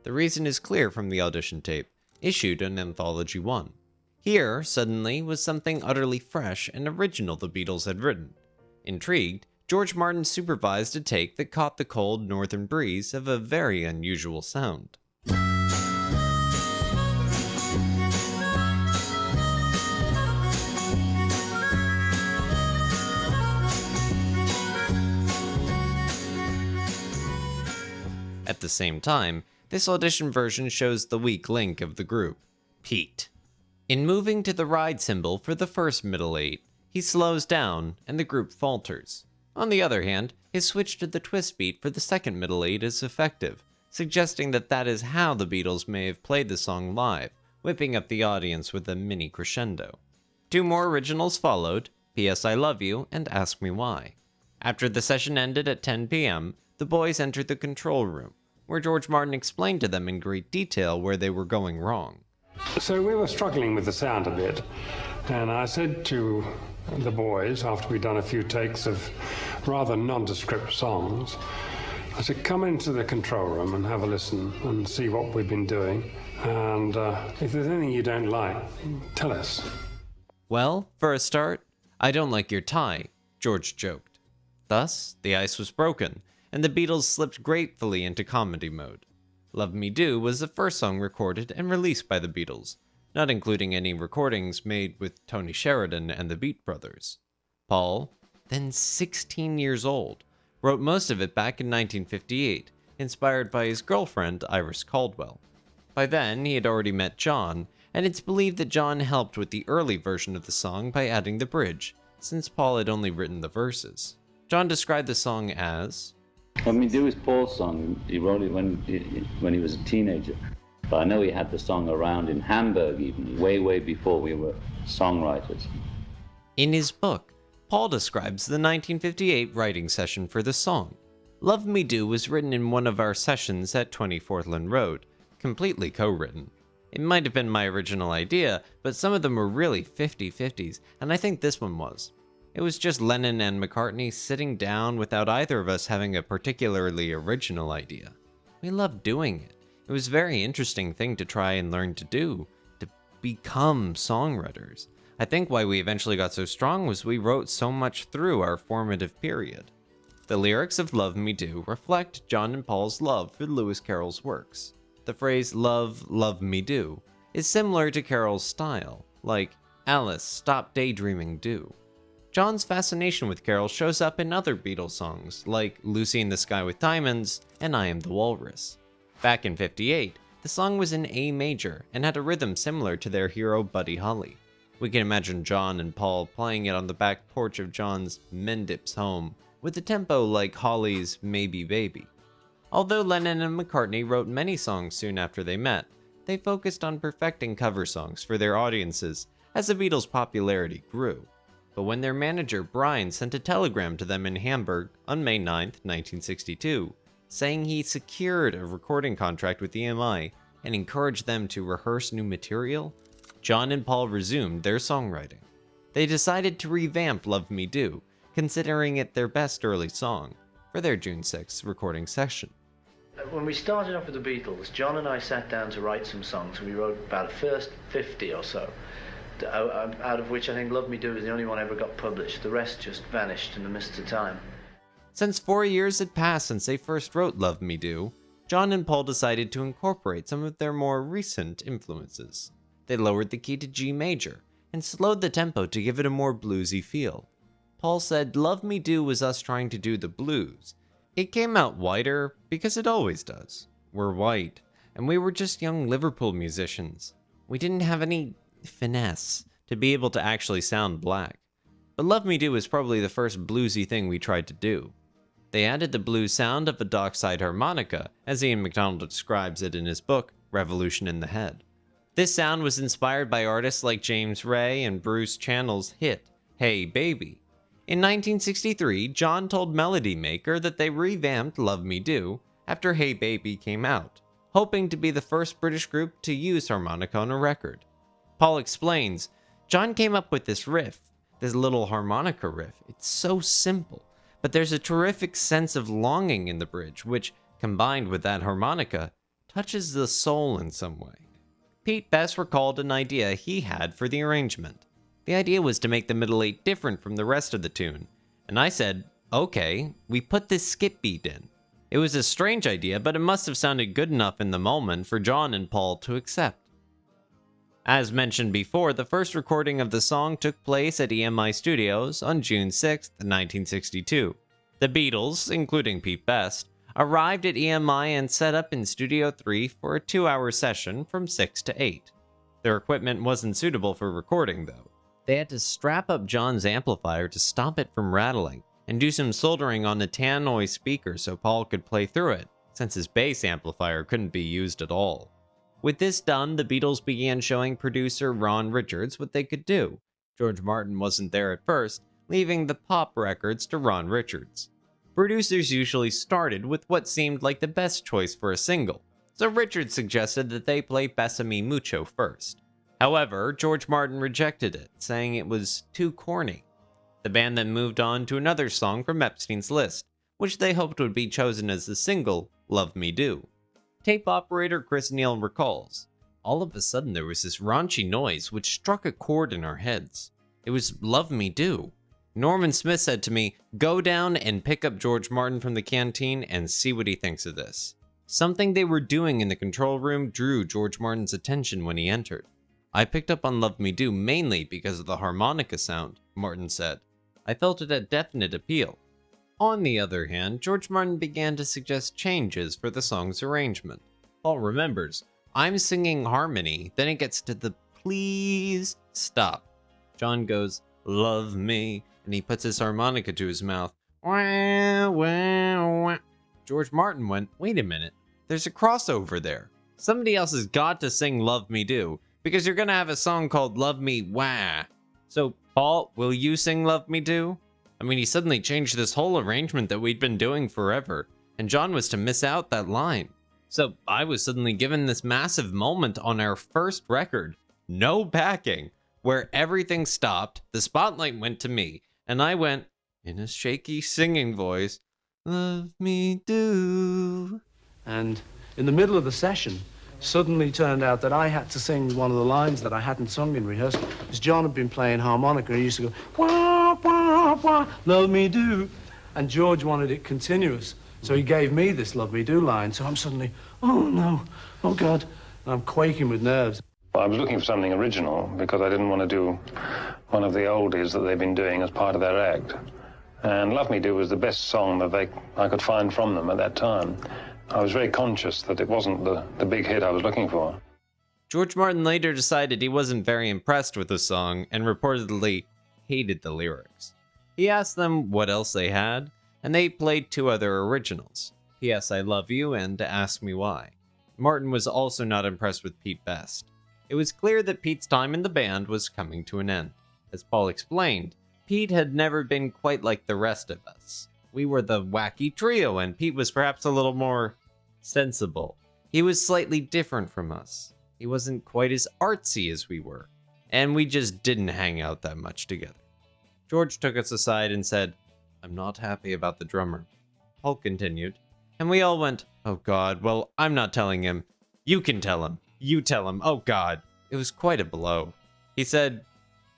The reason is clear from the audition tape, issued in Anthology 1. Here, suddenly, was something utterly fresh and original the Beatles had written. Intrigued, George Martin supervised a take that caught the cold northern breeze of a very unusual sound. At the same time, this audition version shows the weak link of the group, Pete. In moving to the ride cymbal for the first middle eight, he slows down and the group falters. On the other hand, his switch to the twist beat for the second middle eight is effective, suggesting that that is how the Beatles may have played the song live, whipping up the audience with a mini crescendo. 2 more originals followed, P.S. I Love You and Ask Me Why. After the session ended at 10 p.m., the boys entered the control room, where George Martin explained to them in great detail where they were going wrong. So we were struggling with the sound a bit, and I said to the boys, after we'd done a few takes of rather nondescript songs, I said, come into the control room and have a listen and see what we've been doing, and if there's anything you don't like, tell us. Well, for a start, I don't like your tie, George joked. Thus, the ice was broken, and the Beatles slipped gratefully into comedy mode. Love Me Do was the first song recorded and released by the Beatles, not including any recordings made with Tony Sheridan and the Beat Brothers. Paul, then 16 years old, wrote most of it back in 1958, inspired by his girlfriend Iris Caldwell. By then, he had already met John, and it's believed that John helped with the early version of the song by adding the bridge, since Paul had only written the verses. John described the song as, Love Me Do is Paul's song. He wrote it when he was a teenager. But I know he had the song around in Hamburg even, way before we were songwriters. In his book, Paul describes the 1958 writing session for the song. Love Me Do was written in one of our sessions at 20 Fortland Road, completely co-written. It might have been my original idea, but some of them were really 50-50s, and I think this one was. It was just Lennon and McCartney sitting down without either of us having a particularly original idea. We loved doing it. It was a very interesting thing to try and learn to do, to become songwriters. I think why we eventually got so strong was we wrote so much through our formative period. The lyrics of Love Me Do reflect John and Paul's love for Lewis Carroll's works. The phrase love, love me do is similar to Carroll's style, like Alice, stop daydreaming do. John's fascination with Carroll shows up in other Beatles songs, like Lucy in the Sky with Diamonds and I Am the Walrus. Back in '58, the song was in A major and had a rhythm similar to their hero Buddy Holly. We can imagine John and Paul playing it on the back porch of John's Mendip's home, with a tempo like Holly's Maybe Baby. Although Lennon and McCartney wrote many songs soon after they met, they focused on perfecting cover songs for their audiences as the Beatles' popularity grew. But when their manager Brian sent a telegram to them in Hamburg on May 9, 1962, saying he secured a recording contract with EMI and encouraged them to rehearse new material, John and Paul resumed their songwriting. They decided to revamp Love Me Do, considering it their best early song, for their June 6th recording session. When we started off with the Beatles, John and I sat down to write some songs. We wrote about the first 50 or so, out of which I think Love Me Do was the only one ever got published. The rest just vanished in the mist of time. Since 4 years had passed since they first wrote Love Me Do, John and Paul decided to incorporate some of their more recent influences. They lowered the key to G major and slowed the tempo to give it a more bluesy feel. Paul said Love Me Do was us trying to do the blues. It came out whiter because it always does. We're white, and we were just young Liverpool musicians. We didn't have any finesse to be able to actually sound black. But Love Me Do was probably the first bluesy thing we tried to do. They added the blues sound of a dockside harmonica, as Ian MacDonald describes it in his book, Revolution in the Head. This sound was inspired by artists like James Ray and Bruce Channel's hit, Hey Baby. In 1963, John told Melody Maker that they revamped Love Me Do after Hey Baby came out, hoping to be the first British group to use harmonica on a record. Paul explains, John came up with this riff, this little harmonica riff. It's so simple, but there's a terrific sense of longing in the bridge, which, combined with that harmonica, touches the soul in some way. Pete Best recalled an idea he had for the arrangement. The idea was to make the middle eight different from the rest of the tune, and I said, okay, we put this skip beat in. It was a strange idea, but it must have sounded good enough in the moment for John and Paul to accept. As mentioned before, the first recording of the song took place at EMI Studios on June 6, 1962. The Beatles, including Pete Best, arrived at EMI and set up in Studio 3 for a 2-hour session from 6 to 8. Their equipment wasn't suitable for recording, though. They had to strap up John's amplifier to stop it from rattling, and do some soldering on the tannoy speaker so Paul could play through it, since his bass amplifier couldn't be used at all. With this done, the Beatles began showing producer Ron Richards what they could do. George Martin wasn't there at first, leaving the pop records to Ron Richards. Producers usually started with what seemed like the best choice for a single, so Richards suggested that they play Besame Mucho first. However, George Martin rejected it, saying it was too corny. The band then moved on to another song from Epstein's list, which they hoped would be chosen as the single, Love Me Do. Tape operator Chris Neal recalls, "All of a sudden there was this raunchy noise which struck a chord in our heads. It was Love Me Do. Norman Smith said to me, 'Go down and pick up George Martin from the canteen and see what he thinks of this.' Something they were doing in the control room drew George Martin's attention when he entered. I picked up on Love Me Do mainly because of the harmonica sound," Martin said. "I felt it had definite appeal." On the other hand, George Martin began to suggest changes for the song's arrangement. Paul remembers, "I'm singing harmony, then it gets to the please stop. John goes, 'Love me,' and he puts his harmonica to his mouth. Wah, wah, wah. George Martin went, 'Wait a minute, there's a crossover there. Somebody else has got to sing Love Me Do, because you're gonna have a song called Love Me Wah. So, Paul, will you sing Love Me Do?' I mean, he suddenly changed this whole arrangement that we'd been doing forever, and John was to miss out that line. So I was suddenly given this massive moment on our first record, no backing, where everything stopped, the spotlight went to me, and I went, in a shaky singing voice, 'Love me do.' And in the middle of the session, suddenly turned out that I had to sing one of the lines that I hadn't sung in rehearsal, because John had been playing harmonica, and he used to go, wah, wah, wah, love me do. And George wanted it continuous, so he gave me this Love Me Do line, so I'm suddenly, oh no, oh God, and I'm quaking with nerves. Well, I was looking for something original because I didn't want to do one of the oldies that they've been doing as part of their act. And Love Me Do was the best song that I could find from them at that time. I was very conscious that it wasn't the big hit I was looking for. George Martin later decided he wasn't very impressed with the song and reportedly hated the lyrics. He asked them what else they had, and they played two other originals, P.S. I Love You and Ask Me Why. Martin was also not impressed with Pete Best. It was clear that Pete's time in the band was coming to an end. As Paul explained, Pete had never been quite like the rest of us. We were the wacky trio, and Pete was perhaps a little more sensible. He was slightly different from us. He wasn't quite as artsy as we were, and we just didn't hang out that much together. George took us aside and said, "I'm not happy about the drummer." Paul continued, and we all went, "Oh God, well, I'm not telling him. You can tell him. You tell him. Oh God." It was quite a blow. He said,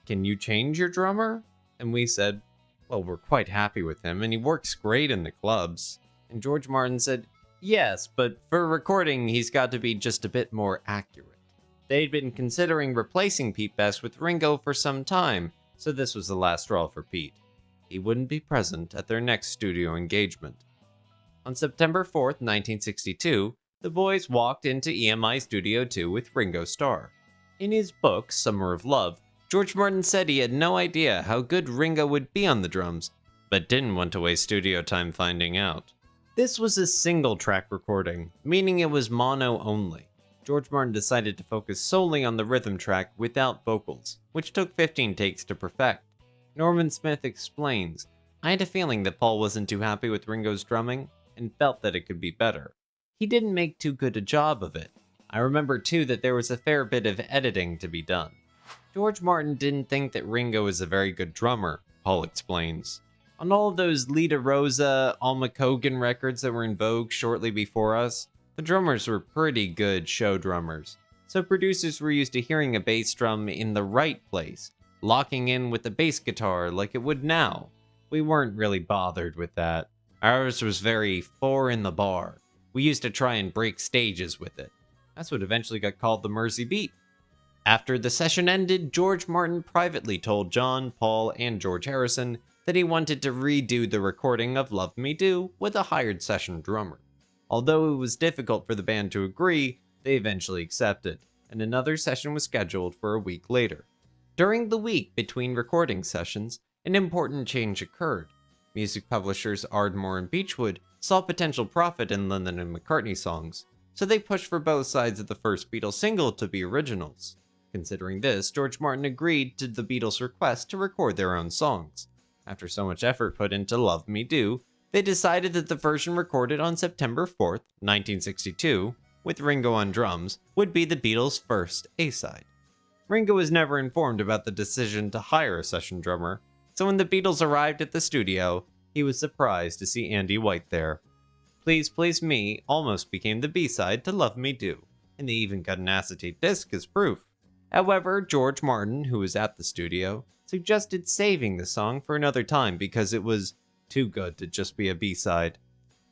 "Can you change your drummer?" And we said, "Well, we're quite happy with him, and he works great in the clubs." And George Martin said, "Yes, but for recording, he's got to be just a bit more accurate." They'd been considering replacing Pete Best with Ringo for some time, so this was the last straw for Pete. He wouldn't be present at their next studio engagement. On September 4th, 1962, the boys walked into EMI Studio 2 with Ringo Starr. In his book, Summer of Love, George Martin said he had no idea how good Ringo would be on the drums, but didn't want to waste studio time finding out. This was a single-track recording, meaning it was mono only. George Martin decided to focus solely on the rhythm track without vocals, which took 15 takes to perfect. Norman Smith explains, "I had a feeling that Paul wasn't too happy with Ringo's drumming, and felt that it could be better. He didn't make too good a job of it. I remember too that there was a fair bit of editing to be done." George Martin didn't think that Ringo was a very good drummer, Paul explains. On all of those Lita Rosa, Alma Cogan records that were in vogue shortly before us, the drummers were pretty good show drummers, so producers were used to hearing a bass drum in the right place, locking in with the bass guitar like it would now. We weren't really bothered with that. Ours was very four in the bar. We used to try and break stages with it. That's what eventually got called the Mersey Beat. After the session ended, George Martin privately told John, Paul, and George Harrison that he wanted to redo the recording of Love Me Do with a hired session drummer. Although it was difficult for the band to agree, they eventually accepted, and another session was scheduled for a week later. During the week between recording sessions, an important change occurred. Music publishers Ardmore and Beechwood saw potential profit in Lennon and McCartney songs, so they pushed for both sides of the first Beatles single to be originals. Considering this, George Martin agreed to the Beatles' request to record their own songs. After so much effort put into Love Me Do, they decided that the version recorded on September 4th, 1962, with Ringo on drums, would be the Beatles' first A-side. Ringo was never informed about the decision to hire a session drummer, so when the Beatles arrived at the studio, he was surprised to see Andy White there. Please Please Me almost became the B-side to Love Me Do, and they even got an acetate disc as proof. However, George Martin, who was at the studio, suggested saving the song for another time because it was too good to just be a B-side.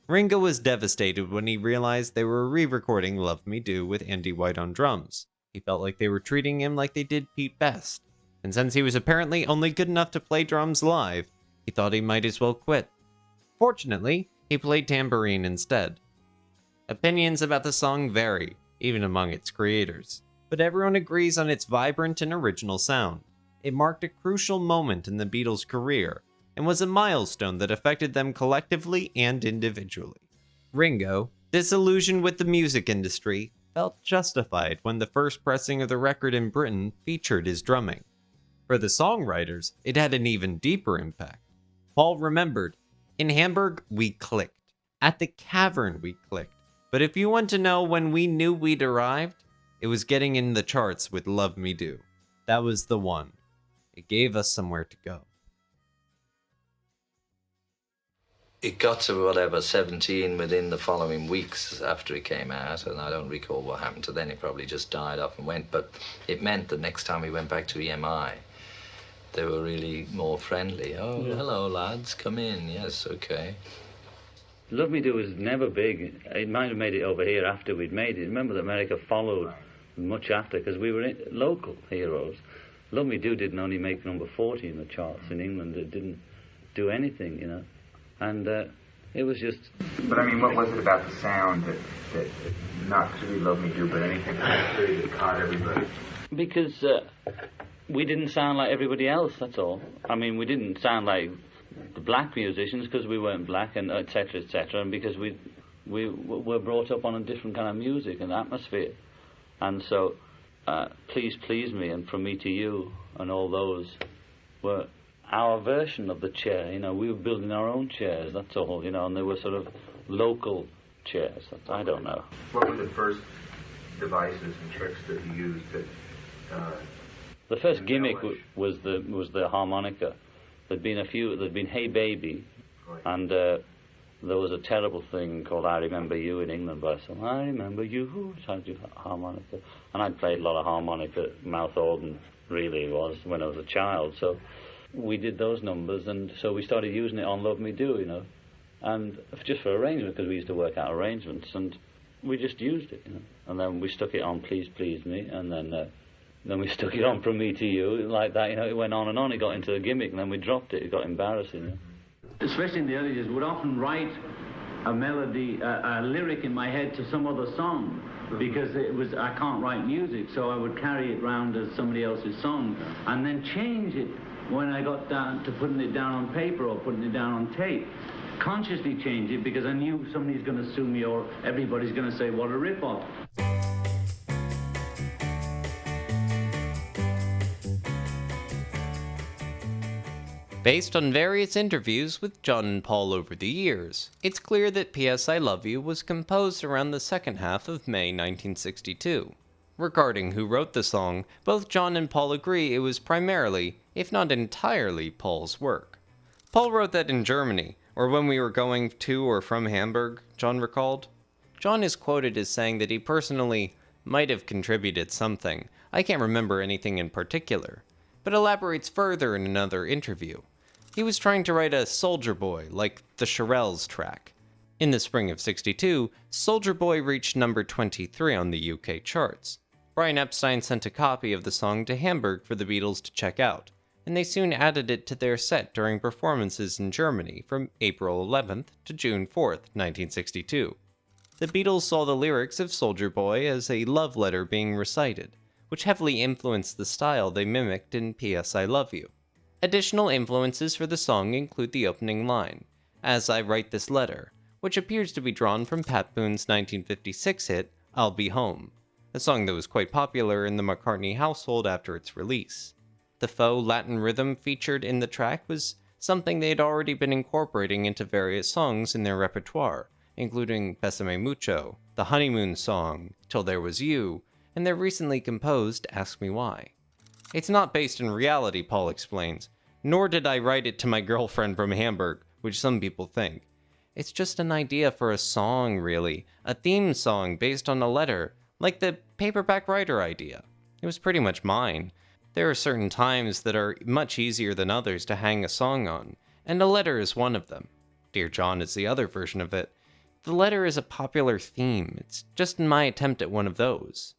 Ringo was devastated when he realized they were re-recording Love Me Do with Andy White on drums. He felt like they were treating him like they did Pete Best, and since he was apparently only good enough to play drums live, he thought he might as well quit. Fortunately, he played tambourine instead. Opinions about the song vary, even among its creators, but everyone agrees on its vibrant and original sound. It marked a crucial moment in the Beatles' career, and was a milestone that affected them collectively and individually. Ringo, disillusioned with the music industry, felt justified when the first pressing of the record in Britain featured his drumming. For the songwriters, it had an even deeper impact. Paul remembered, "In Hamburg, we clicked. At the Cavern, we clicked. But if you want to know when we knew we'd arrived, it was getting in the charts with Love Me Do. That was the one. It gave us somewhere to go." It got to whatever, 17 within the following weeks after it came out, and I don't recall what happened to then. It probably just died off and went, but it meant that next time we went back to EMI, they were really more friendly. "Oh, hello, lads, come in. Yes, okay." Love Me Do was never big. It might have made it over here after we'd made it. Remember that America followed much after, because we were local heroes. Love Me Do didn't only make number 40 in the charts in England. It didn't do anything, you know. And it was just... But I mean, what was it about the sound that not particularly Love Me Do, but anything particularly that caught everybody? Because we didn't sound like everybody else, that's all. I mean, we didn't sound like the black musicians because we weren't black, and et cetera, and because we were brought up on a different kind of music and atmosphere. And so, Please Please Me and From Me to You and all those were our version of the chair. You know, we were building our own chairs, that's all, you know, and they were sort of local chairs. I don't know. What were the first devices and tricks that you used that... The first gimmick was the harmonica. There'd been Hey Baby, right. And there was a terrible thing called I Remember You in England by some. I remember you, trying to do harmonica. And I'd played a lot of harmonica, mouth organ, really it was, when I was a child. So we did those numbers, and so we started using it on Love Me Do, you know, and just for arrangement, because we used to work out arrangements, and we just used it, you know. And then we stuck it on Please Please Me, and then we stuck it on From Me to You, like that, you know. It went on and on. It got into a gimmick, and then we dropped it. It got embarrassing, you know. Especially in the early days, would often write a melody, a lyric in my head to some other song, because I can't write music, so I would carry it round as somebody else's song, and then change it when I got down to putting it down on paper or putting it down on tape. Consciously change it because I knew somebody's going to sue me or everybody's going to say, what a rip-off. Based on various interviews with John and Paul over the years, it's clear that P.S. I Love You was composed around the second half of May 1962. Regarding who wrote the song, both John and Paul agree it was primarily, if not entirely, Paul's work. Paul wrote that in Germany, or when we were going to or from Hamburg, John recalled. John is quoted as saying that he personally might have contributed something. I can't remember anything in particular, but elaborates further in another interview. He was trying to write a Soldier Boy, like the Shirelles track. In the spring of '62, Soldier Boy reached number 23 on the UK charts. Brian Epstein sent a copy of the song to Hamburg for the Beatles to check out, and they soon added it to their set during performances in Germany from April 11th to June 4th, 1962. The Beatles saw the lyrics of Soldier Boy as a love letter being recited, which heavily influenced the style they mimicked in P.S. I Love You. Additional influences for the song include the opening line, "As I Write This Letter," which appears to be drawn from Pat Boone's 1956 hit, "I'll Be Home," a song that was quite popular in the McCartney household after its release. The faux Latin rhythm featured in the track was something they had already been incorporating into various songs in their repertoire, including Bésame Mucho, the Honeymoon Song, Till There Was You, and their recently composed Ask Me Why. "It's not based in reality," Paul explains, "nor did I write it to my girlfriend from Hamburg, which some people think. It's just an idea for a song, really, a theme song based on a letter, like the paperback writer idea. It was pretty much mine. There are certain times that are much easier than others to hang a song on, and a letter is one of them. Dear John is the other version of it. The letter is a popular theme. It's just my attempt at one of those."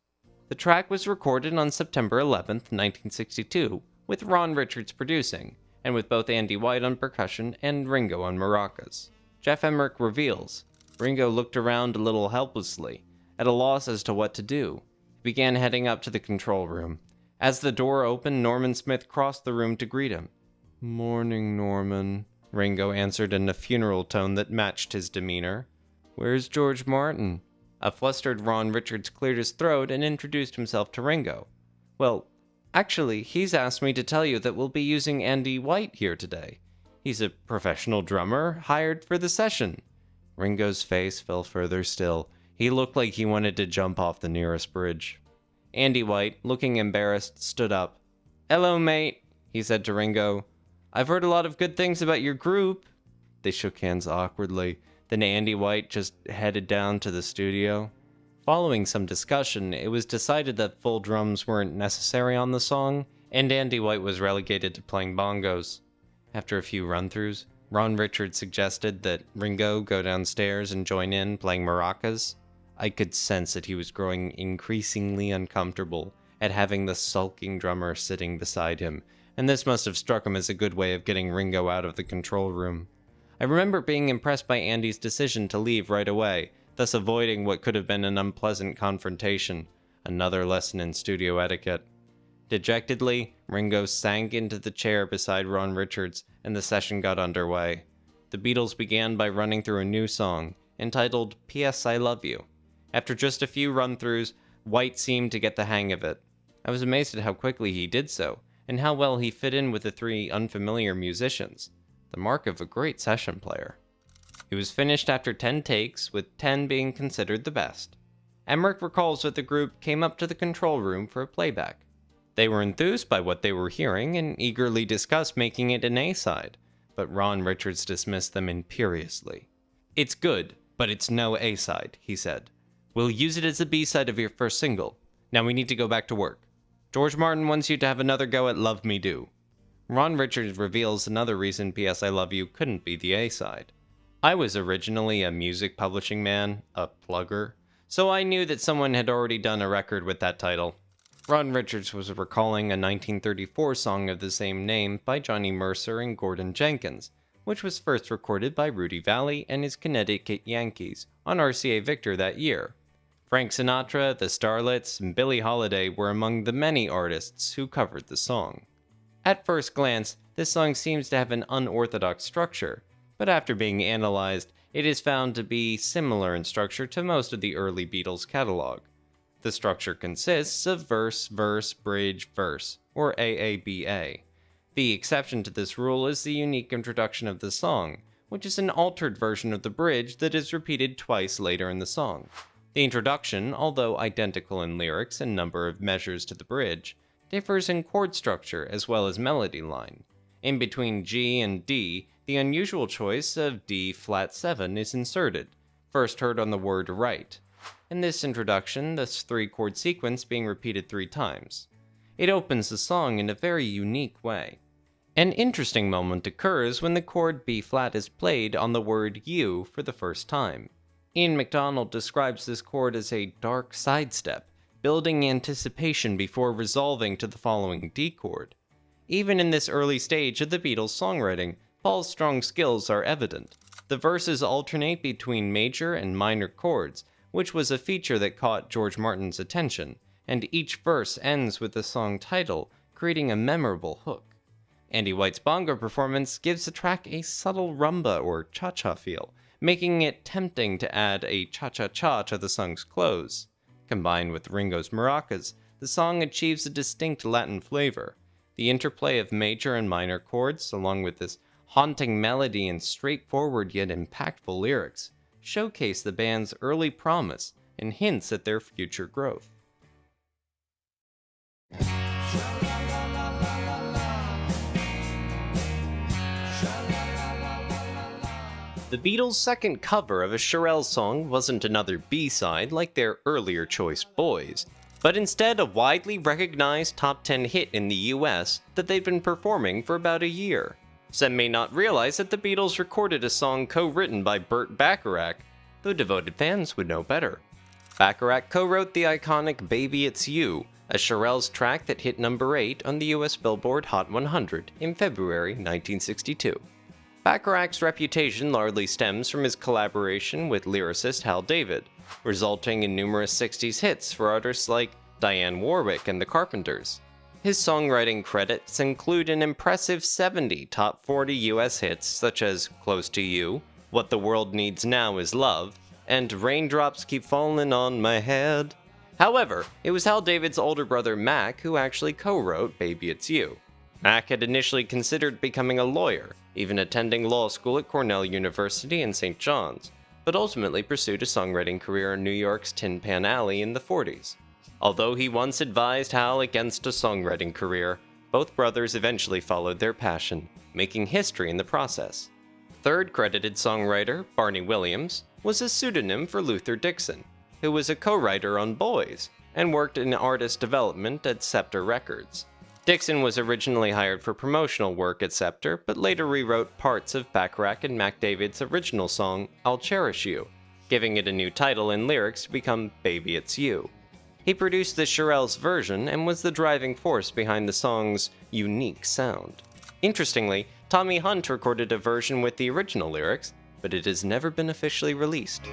The track was recorded on September 11th, 1962, with Ron Richards producing, and with both Andy White on percussion and Ringo on maracas. Jeff Emmerich reveals, "Ringo looked around a little helplessly, at a loss as to what to do. He began heading up to the control room. As the door opened, Norman Smith crossed the room to greet him. 'Morning, Norman,' Ringo answered in a funeral tone that matched his demeanor. 'Where's George Martin?' A flustered Ron Richards cleared his throat and introduced himself to Ringo. 'Well, actually, he's asked me to tell you that we'll be using Andy White here today. He's a professional drummer, hired for the session.' Ringo's face fell further still. He looked like he wanted to jump off the nearest bridge. Andy White, looking embarrassed, stood up. 'Hello, mate,' he said to Ringo. 'I've heard a lot of good things about your group.' They shook hands awkwardly. Then Andy White just headed down to the studio. Following some discussion, it was decided that full drums weren't necessary on the song, and Andy White was relegated to playing bongos. After a few run-throughs, Ron Richards suggested that Ringo go downstairs and join in playing maracas. I could sense that he was growing increasingly uncomfortable at having the sulking drummer sitting beside him, and this must have struck him as a good way of getting Ringo out of the control room. I remember being impressed by Andy's decision to leave right away, thus avoiding what could have been an unpleasant confrontation, another lesson in studio etiquette. Dejectedly, Ringo sank into the chair beside Ron Richards, and the session got underway. The Beatles began by running through a new song, entitled P.S. I Love You. After just a few run-throughs, White seemed to get the hang of it. I was amazed at how quickly he did so, and how well he fit in with the three unfamiliar musicians. The mark of a great session player. It was finished after 10 takes, with 10 being considered the best. Emmerich recalls that the group came up to the control room for a playback. They were enthused by what they were hearing and eagerly discussed making it an A-side, but Ron Richards dismissed them imperiously. "It's good, but it's no A-side," he said. "We'll use it as a B-side of your first single. Now we need to go back to work. George Martin wants you to have another go at Love Me Do." Ron Richards reveals another reason P.S. I Love You couldn't be the A-side. "I was originally a music publishing man, a plugger, so I knew that someone had already done a record with that title." Ron Richards was recalling a 1934 song of the same name by Johnny Mercer and Gordon Jenkins, which was first recorded by Rudy Vallee and his Connecticut Yankees on RCA Victor that year. Frank Sinatra, the Starlets, and Billie Holiday were among the many artists who covered the song. At first glance, this song seems to have an unorthodox structure, but after being analyzed, it is found to be similar in structure to most of the early Beatles catalog. The structure consists of verse, verse, bridge, verse, or AABA. The exception to this rule is the unique introduction of the song, which is an altered version of the bridge that is repeated twice later in the song. The introduction, although identical in lyrics and number of measures to the bridge, differs in chord structure as well as melody line. In between G and D, the unusual choice of D flat 7 is inserted, first heard on the word right. In this introduction, this 3-chord sequence being repeated 3 times. It opens the song in a very unique way. An interesting moment occurs when the chord B flat is played on the word you for the first time. Ian MacDonald describes this chord as a dark sidestep, building anticipation before resolving to the following D chord. Even in this early stage of the Beatles' songwriting, Paul's strong skills are evident. The verses alternate between major and minor chords, which was a feature that caught George Martin's attention, and each verse ends with the song title, creating a memorable hook. Andy White's bongo performance gives the track a subtle rumba or cha-cha feel, making it tempting to add a cha-cha-cha to the song's close. Combined with Ringo's maracas, the song achieves a distinct Latin flavor. The interplay of major and minor chords, along with this haunting melody and straightforward yet impactful lyrics, showcase the band's early promise and hints at their future growth. The Beatles' second cover of a Shirelles song wasn't another B-side like their earlier choice Boys, but instead a widely recognized top 10 hit in the US that they'd been performing for about a year. Some may not realize that the Beatles recorded a song co-written by Burt Bacharach, though devoted fans would know better. Bacharach co-wrote the iconic Baby It's You, a Shirelles track that hit number 8 on the US Billboard Hot 100 in February 1962. Bacharach's reputation largely stems from his collaboration with lyricist Hal David, resulting in numerous 60s hits for artists like Dionne Warwick and the Carpenters. His songwriting credits include an impressive 70 top 40 US hits such as Close to You, What the World Needs Now Is Love, and Raindrops Keep Falling on My Head. However, it was Hal David's older brother Mac who actually co-wrote Baby It's You. Mac had initially considered becoming a lawyer, even attending law school at Cornell University in St. John's, but ultimately pursued a songwriting career in New York's Tin Pan Alley in the 40s. Although he once advised Hal against a songwriting career, both brothers eventually followed their passion, making history in the process. Third credited songwriter, Barney Williams, was a pseudonym for Luther Dixon, who was a co-writer on Boys and worked in artist development at Scepter Records. Dixon was originally hired for promotional work at Scepter, but later rewrote parts of Bacharach and Mac David's original song, I'll Cherish You, giving it a new title and lyrics to become Baby It's You. He produced the Shirelles version and was the driving force behind the song's unique sound. Interestingly, Tommy Hunt recorded a version with the original lyrics, but it has never been officially released.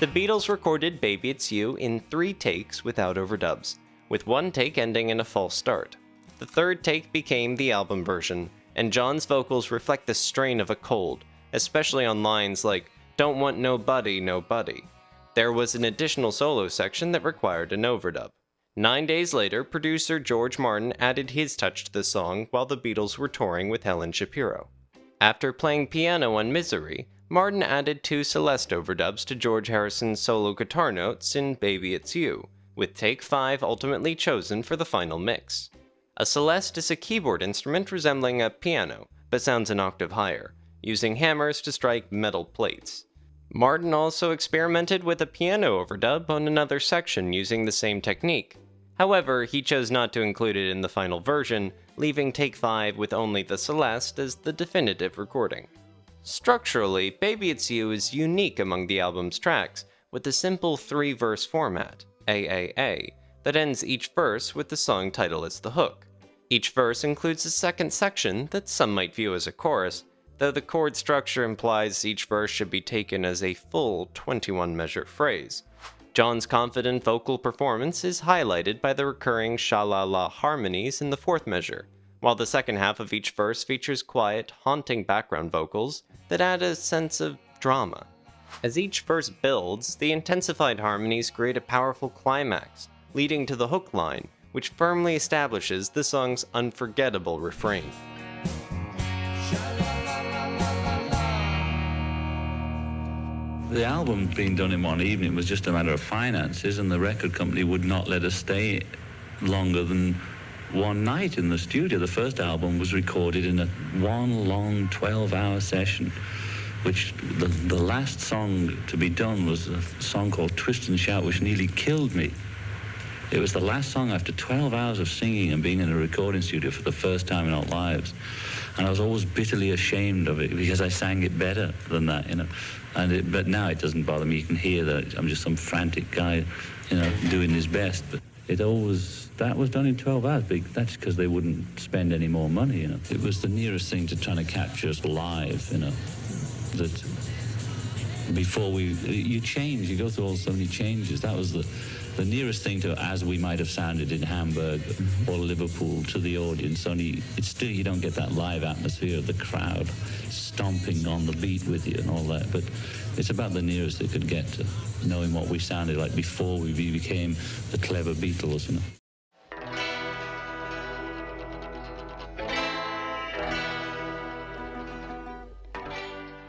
The Beatles recorded Baby It's You in 3 takes without overdubs, with one take ending in a false start. The third take became the album version, and John's vocals reflect the strain of a cold, especially on lines like, "Don't want nobody, nobody." There was an additional solo section that required an overdub. 9 days later, producer George Martin added his touch to the song while the Beatles were touring with Helen Shapiro. After playing piano on Misery, Martin added 2 Celeste overdubs to George Harrison's solo guitar notes in Baby It's You, with take 5 ultimately chosen for the final mix. A Celeste is a keyboard instrument resembling a piano, but sounds an octave higher, using hammers to strike metal plates. Martin also experimented with a piano overdub on another section using the same technique. However, he chose not to include it in the final version, leaving take 5 with only the Celeste as the definitive recording. Structurally, Baby It's You is unique among the album's tracks, with a simple 3-verse format, AAA, that ends each verse with the song title as the hook. Each verse includes a second section that some might view as a chorus, though the chord structure implies each verse should be taken as a full 21-measure phrase. John's confident vocal performance is highlighted by the recurring sha-la-la harmonies in the 4th measure, while the second half of each verse features quiet, haunting background vocals that add a sense of drama. As each verse builds, the intensified harmonies create a powerful climax, leading to the hook line, which firmly establishes the song's unforgettable refrain. The album being done in one evening was just a matter of finances, and the record company would not let us stay longer than one night in the studio. The first album was recorded in one long 12-hour session, which the last song to be done was a song called Twist and Shout, which nearly killed me. It was the last song after 12 hours of singing and being in a recording studio for the first time in our lives. And I was always bitterly ashamed of it because I sang it better than that, you know. But now it doesn't bother me. You can hear that I'm just some frantic guy, you know, doing his best. But that was done in 12 hours. That's because they wouldn't spend any more money, you know. It was the nearest thing to trying to capture us live, you know. That before you change, you go through so many changes. That was the nearest thing to as we might have sounded in Hamburg or Liverpool to the audience, only it's still, you don't get that live atmosphere of the crowd stomping on the beat with you and all that, but it's about the nearest it could get to knowing what we sounded like before we became the clever Beatles, you know.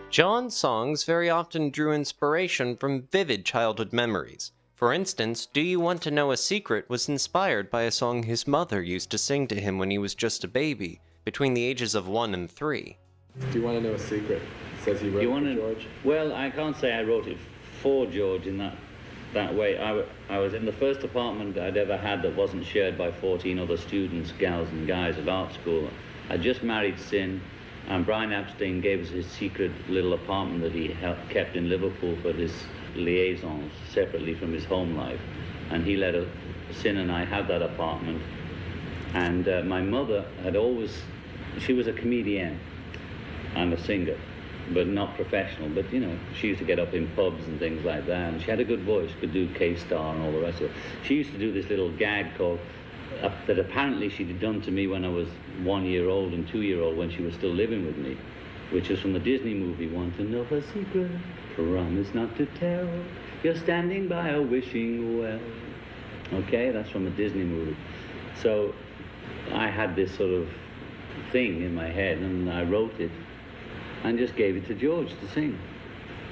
John's songs very often drew inspiration from vivid childhood memories. For instance, Do You Want to Know a Secret was inspired by a song his mother used to sing to him when he was just a baby, between the ages of 1 and 3. Do you want to know a secret? Says he wrote it for George. Well, I can't say I wrote it for George in that way. I was in the first apartment I'd ever had that wasn't shared by 14 other students, gals and guys of art school. I just married Sin, and Brian Epstein gave us his secret little apartment that he kept in Liverpool for his liaisons, separately from his home life. And he let Sin and I have that apartment. And my mother had always, she was a comedian and a singer, but not professional. But, you know, she used to get up in pubs and things like that. And she had a good voice, could do K-Star and all the rest of it. She used to do this little gag called, that apparently she'd done to me when I was 1 year old and 2 year old when she was still living with me, which is from the Disney movie, Want to Know a Secret, Promise Not to Tell, You're Standing by a Wishing Well. Okay, that's from the Disney movie. So I had this sort of thing in my head, and I wrote it and just gave it to George to sing.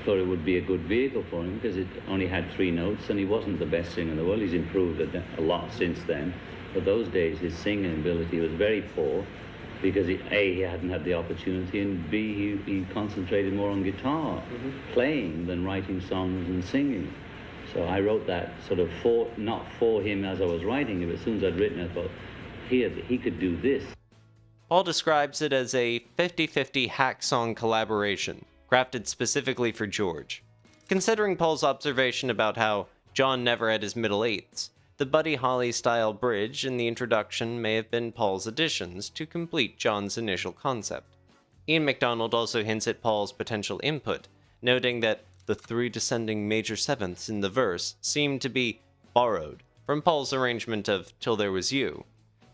Thought it would be a good vehicle for him because it only had 3 notes, and he wasn't the best singer in the world. He's improved a lot since then. But those days, his singing ability was very poor because A, he hadn't had the opportunity, and B, he concentrated more on guitar playing than writing songs and singing. So I wrote that sort of not for him as I was writing it, but as soon as I'd written it, I thought, he could do this. Paul describes it as a 50-50 hack song collaboration, crafted specifically for George. Considering Paul's observation about how John never had his middle eighths, the Buddy Holly-style bridge in the introduction may have been Paul's additions to complete John's initial concept. Ian MacDonald also hints at Paul's potential input, noting that the 3 descending major sevenths in the verse seemed to be borrowed from Paul's arrangement of Till There Was You.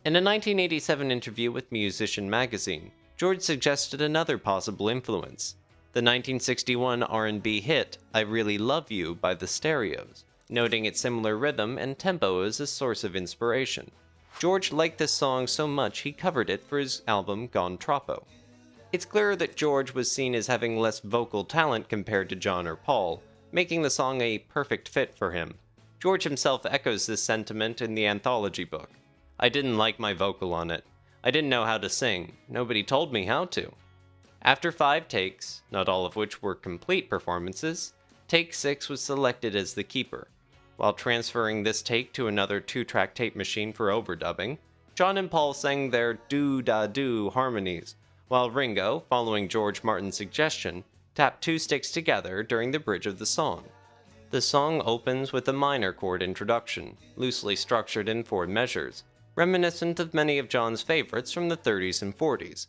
In a 1987 interview with Musician magazine, George suggested another possible influence, the 1961 R&B hit I Really Love You by the Stereos, noting its similar rhythm and tempo as a source of inspiration. George liked this song so much he covered it for his album Gone Troppo. It's clear that George was seen as having less vocal talent compared to John or Paul, making the song a perfect fit for him. George himself echoes this sentiment in the anthology book. I didn't like my vocal on it. I didn't know how to sing. Nobody told me how to. After 5 takes, not all of which were complete performances, take 6 was selected as the keeper. While transferring this take to another 2-track tape machine for overdubbing, John and Paul sang their do-da-do harmonies, while Ringo, following George Martin's suggestion, tapped 2 sticks together during the bridge of the song. The song opens with a minor chord introduction, loosely structured in 4 measures, reminiscent of many of John's favorites from the 30s and 40s.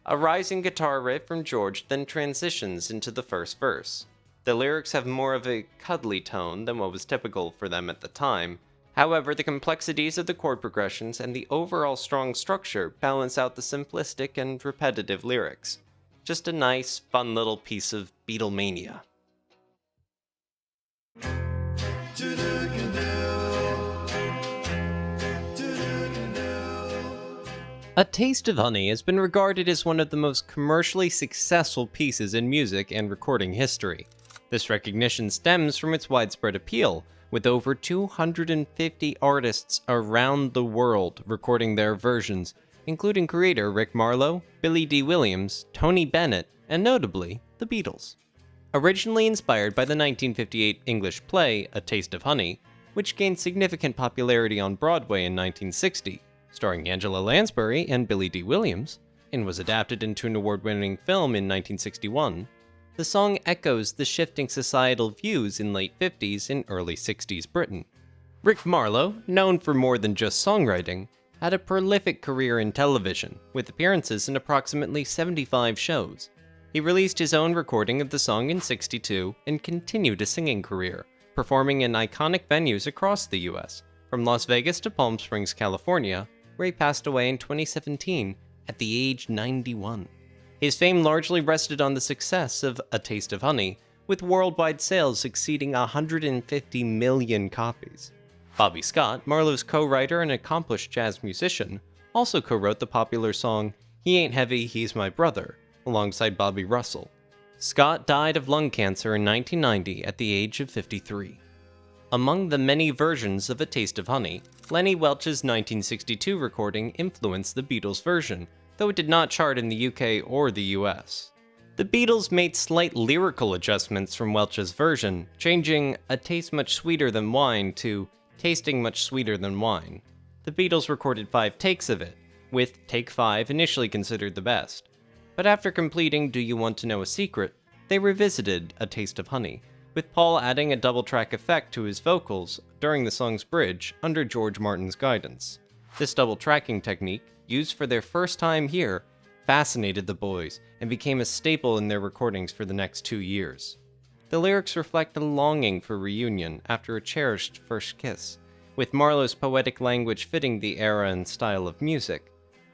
A rising guitar riff from George then transitions into the first verse. The lyrics have more of a cuddly tone than what was typical for them at the time. However, the complexities of the chord progressions and the overall strong structure balance out the simplistic and repetitive lyrics. Just a nice, fun little piece of Beatlemania. A Taste of Honey has been regarded as one of the most commercially successful pieces in music and recording history. This recognition stems from its widespread appeal, with over 250 artists around the world recording their versions, including creator Rick Marlowe, Billy D. Williams, Tony Bennett, and notably, the Beatles. Originally inspired by the 1958 English play A Taste of Honey, which gained significant popularity on Broadway in 1960, starring Angela Lansbury and Billy D. Williams, and was adapted into an award-winning film in 1961, the song echoes the shifting societal views in late 50s and early 60s Britain. Rick Marlowe, known for more than just songwriting, had a prolific career in television, with appearances in approximately 75 shows. He released his own recording of the song in '62 and continued a singing career, performing in iconic venues across the US, from Las Vegas to Palm Springs, California, where he passed away in 2017 at the age 91. His fame largely rested on the success of A Taste of Honey, with worldwide sales exceeding 150 million copies. Bobby Scott, Marlowe's co-writer and accomplished jazz musician, also co-wrote the popular song He Ain't Heavy, He's My Brother, alongside Bobby Russell. Scott died of lung cancer in 1990 at the age of 53. Among the many versions of A Taste of Honey, Lenny Welch's 1962 recording influenced the Beatles' version, though it did not chart in the UK or the US. The Beatles made slight lyrical adjustments from Welch's version, changing "a taste much sweeter than wine" to "tasting much sweeter than wine." The Beatles recorded 5 takes of it, with take 5 initially considered the best. But after completing Do You Want to Know a Secret, they revisited A Taste of Honey, with Paul adding a double-track effect to his vocals during the song's bridge under George Martin's guidance. This double-tracking technique, used for their first time here, fascinated the boys and became a staple in their recordings for the next 2 years. The lyrics reflect a longing for reunion after a cherished first kiss, with Marlowe's poetic language fitting the era and style of music.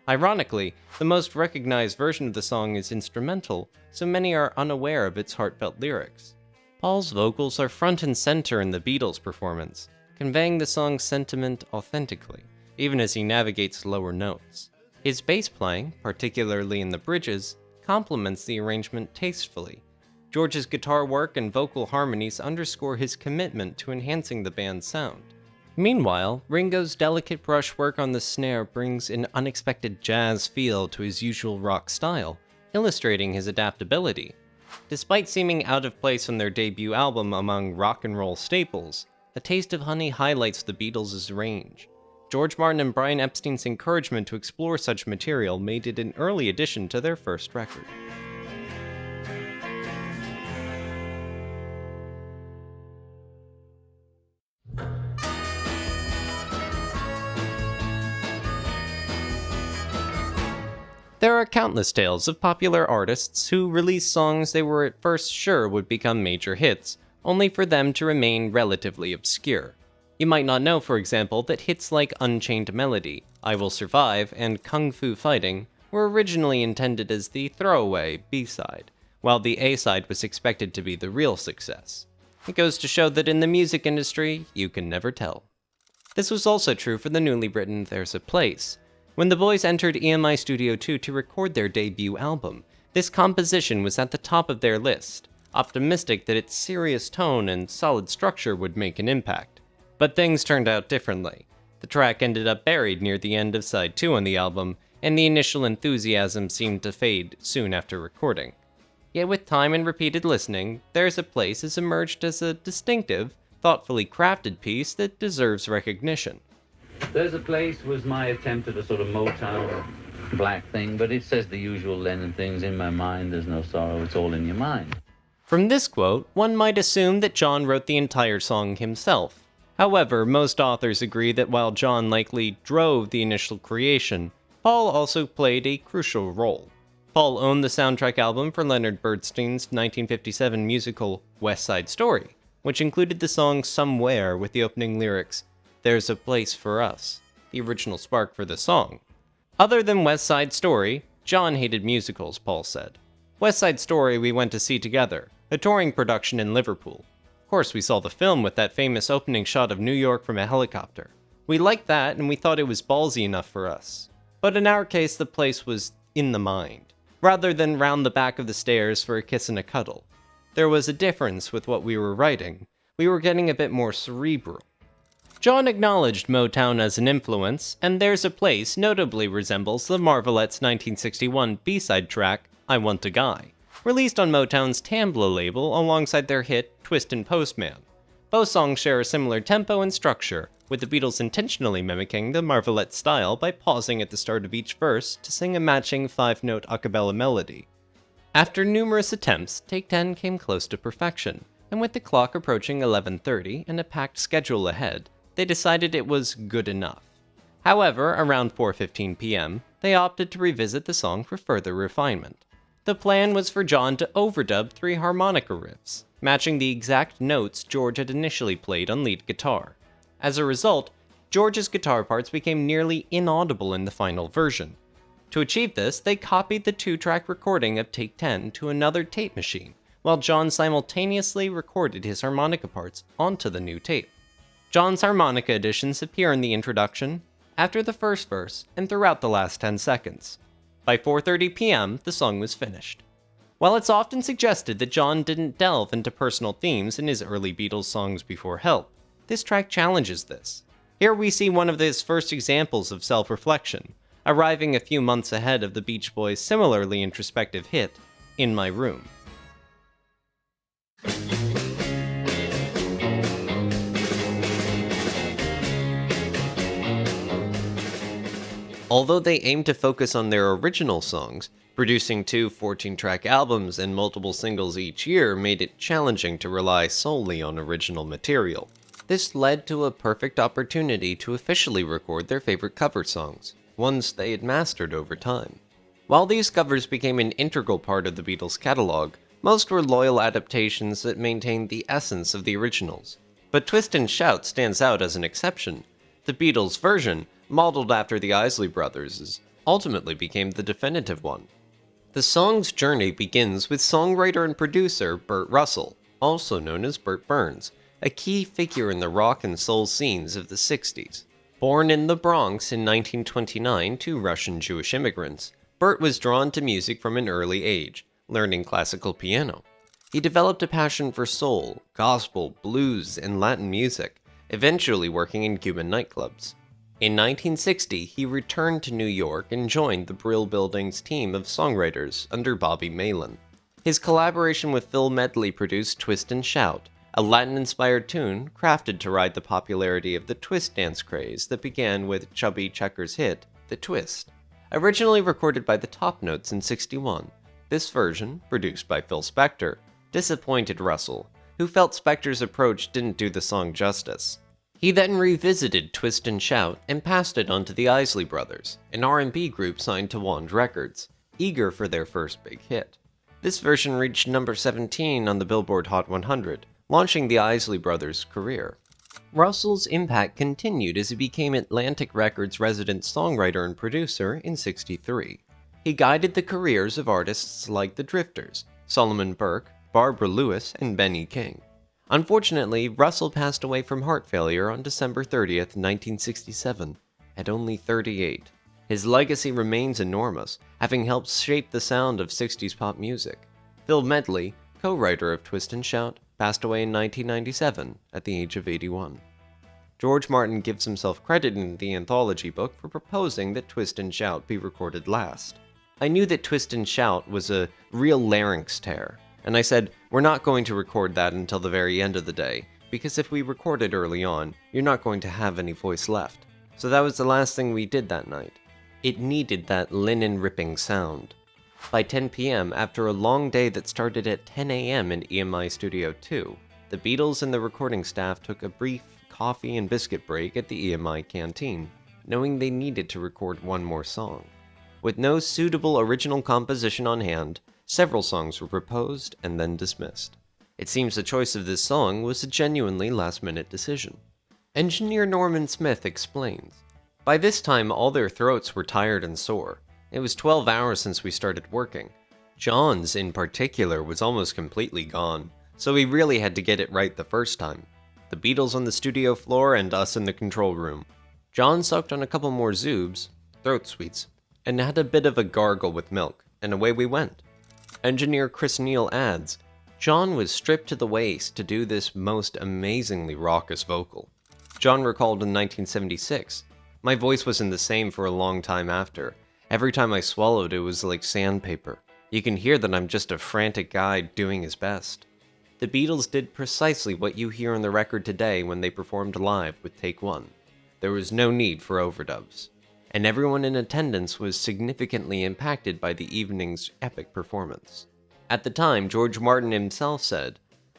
Ironically, the most recognized version of the song is instrumental, so many are unaware of its heartfelt lyrics. Paul's vocals are front and center in the Beatles' performance, conveying the song's sentiment authentically, even as he navigates lower notes. His bass playing, particularly in the bridges, complements the arrangement tastefully. George's guitar work and vocal harmonies underscore his commitment to enhancing the band's sound. Meanwhile, Ringo's delicate brushwork on the snare brings an unexpected jazz feel to his usual rock style, illustrating his adaptability. Despite seeming out of place on their debut album among rock and roll staples, A Taste of Honey highlights the Beatles' range. George Martin and Brian Epstein's encouragement to explore such material made it an early addition to their first record. There are countless tales of popular artists who released songs they were at first sure would become major hits, only for them to remain relatively obscure. You might not know, for example, that hits like Unchained Melody, I Will Survive, and Kung Fu Fighting were originally intended as the throwaway B-side, while the A-side was expected to be the real success. It goes to show that in the music industry, you can never tell. This was also true for the newly written There's a Place. When the boys entered EMI Studio 2 to record their debut album, this composition was at the top of their list, optimistic that its serious tone and solid structure would make an impact. But things turned out differently. The track ended up buried near the end of side 2 on the album, and the initial enthusiasm seemed to fade soon after recording. Yet with time and repeated listening, There's a Place has emerged as a distinctive, thoughtfully crafted piece that deserves recognition. There's a Place was my attempt at a sort of Motown black thing, but it says the usual Lennon things, in my mind there's no sorrow, it's all in your mind. From this quote, one might assume that John wrote the entire song himself. However, most authors agree that while John likely drove the initial creation, Paul also played a crucial role. Paul owned the soundtrack album for Leonard Bernstein's 1957 musical West Side Story, which included the song Somewhere with the opening lyrics, There's a Place for Us, the original spark for the song. Other than West Side Story, John hated musicals, Paul said. West Side Story we went to see together, a touring production in Liverpool. Of course, we saw the film with that famous opening shot of New York from a helicopter. We liked that and we thought it was ballsy enough for us. But in our case, the place was in the mind, rather than round the back of the stairs for a kiss and a cuddle. There was a difference with what we were writing. We were getting a bit more cerebral. John acknowledged Motown as an influence, and There's a Place notably resembles the Marvelettes' 1961 B-side track, I Want a Guy, released on Motown's Tambla label alongside their hit Twist and Postman. Both songs share a similar tempo and structure, with the Beatles intentionally mimicking the Marvelettes style by pausing at the start of each verse to sing a matching 5-note a cappella melody. After numerous attempts, Take 10 came close to perfection, and with the clock approaching 11:30 and a packed schedule ahead, they decided it was good enough. However, around 4:15 p.m., they opted to revisit the song for further refinement. The plan was for John to overdub 3 harmonica riffs, matching the exact notes George had initially played on lead guitar. As a result, George's guitar parts became nearly inaudible in the final version. To achieve this, they copied the 2-track recording of Take 10 to another tape machine, while John simultaneously recorded his harmonica parts onto the new tape. John's harmonica additions appear in the introduction, after the first verse, and throughout the last 10 seconds. By 4:30 p.m., the song was finished. While it's often suggested that John didn't delve into personal themes in his early Beatles songs before Help, this track challenges this. Here we see one of his first examples of self-reflection, arriving a few months ahead of the Beach Boys' similarly introspective hit, In My Room. Although they aimed to focus on their original songs, producing 2 14-track albums and multiple singles each year made it challenging to rely solely on original material. This led to a perfect opportunity to officially record their favorite cover songs, ones they had mastered over time. While these covers became an integral part of the Beatles' catalog, most were loyal adaptations that maintained the essence of the originals. But Twist and Shout stands out as an exception. The Beatles' version, modeled after the Isley Brothers', ultimately became the definitive one. The song's journey begins with songwriter and producer Burt Russell, also known as Burt Burns, a key figure in the rock and soul scenes of the 60s. Born in the Bronx in 1929 to Russian Jewish immigrants, Burt was drawn to music from an early age, learning classical piano. He developed a passion for soul, gospel, blues, and Latin music, eventually working in Cuban nightclubs. In 1960, he returned to New York and joined the Brill Building's team of songwriters under Bobby Malin. His collaboration with Phil Medley produced Twist and Shout, a Latin-inspired tune crafted to ride the popularity of the twist dance craze that began with Chubby Checker's hit, The Twist. Originally recorded by the Top Notes in '61, this version, produced by Phil Spector, disappointed Russell, who felt Spector's approach didn't do the song justice. He then revisited Twist and Shout and passed it on to the Isley Brothers, an R&B group signed to Wand Records, eager for their first big hit. This version reached number 17 on the Billboard Hot 100, launching the Isley Brothers' career. Russell's impact continued as he became Atlantic Records' resident songwriter and producer in '63. He guided the careers of artists like the Drifters, Solomon Burke, Barbara Lewis, and Benny King. Unfortunately, Russell passed away from heart failure on December 30th, 1967, at only 38. His legacy remains enormous, having helped shape the sound of 60s pop music. Phil Medley, co-writer of Twist and Shout, passed away in 1997 at the age of 81. George Martin gives himself credit in the anthology book for proposing that Twist and Shout be recorded last. I knew that Twist and Shout was a real larynx tear, and I said, we're not going to record that until the very end of the day, because if we record it early on, you're not going to have any voice left. So that was the last thing we did that night. It needed that linen-ripping sound. By 10 p.m., after a long day that started at 10 a.m. in EMI Studio 2, the Beatles and the recording staff took a brief coffee and biscuit break at the EMI canteen, knowing they needed to record one more song. With no suitable original composition on hand, several songs were proposed and then dismissed. It seems the choice of this song was a genuinely last-minute decision. Engineer Norman Smith explains, "By this time all their throats were tired and sore. It was 12 hours since we started working. John's, in particular, was almost completely gone, so we really had to get it right the first time. The Beatles on the studio floor and us in the control room. John sucked on a couple more Zoobs, throat sweets, and had a bit of a gargle with milk, and away we went." Engineer Chris Neal adds, "John was stripped to the waist to do this most amazingly raucous vocal." John recalled in 1976, "My voice wasn't the same for a long time after. Every time I swallowed, it was like sandpaper. You can hear that I'm just a frantic guy doing his best." The Beatles did precisely what you hear on the record today when they performed live with Take One. There was no need for overdubs, and everyone in attendance was significantly impacted by the evening's epic performance. At the time, George Martin himself said,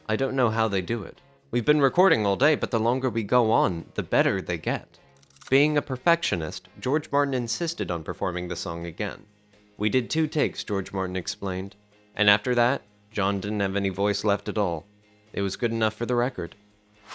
"I don't know how they do it. We've been recording all day, but the longer we go on, the better they get." Being a perfectionist, George Martin insisted on performing the song again. "We did 2 takes," George Martin explained. "And after that, John didn't have any voice left at all. It was good enough for the record."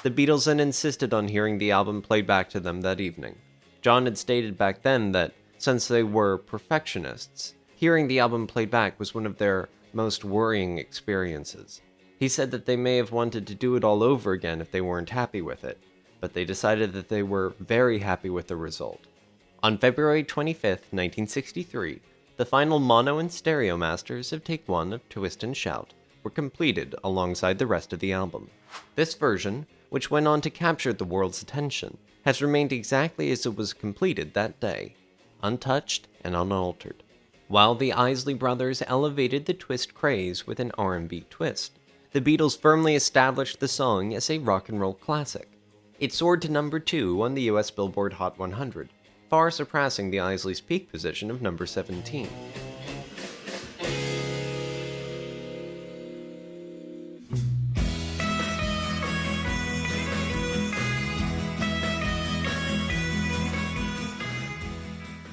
The Beatles then insisted on hearing the album played back to them that evening. John had stated back then that, since they were perfectionists, hearing the album played back was one of their most worrying experiences. He said that they may have wanted to do it all over again if they weren't happy with it, but they decided that they were very happy with the result. On February 25th, 1963, the final mono and stereo masters of Take 1 of Twist and Shout were completed alongside the rest of the album. This version, which went on to capture the world's attention, has remained exactly as it was completed that day, untouched and unaltered. While the Isley Brothers elevated the Twist craze with an R&B twist, the Beatles firmly established the song as a rock and roll classic. It soared to number 2 on the US Billboard Hot 100, far surpassing the Isleys' peak position of number 17.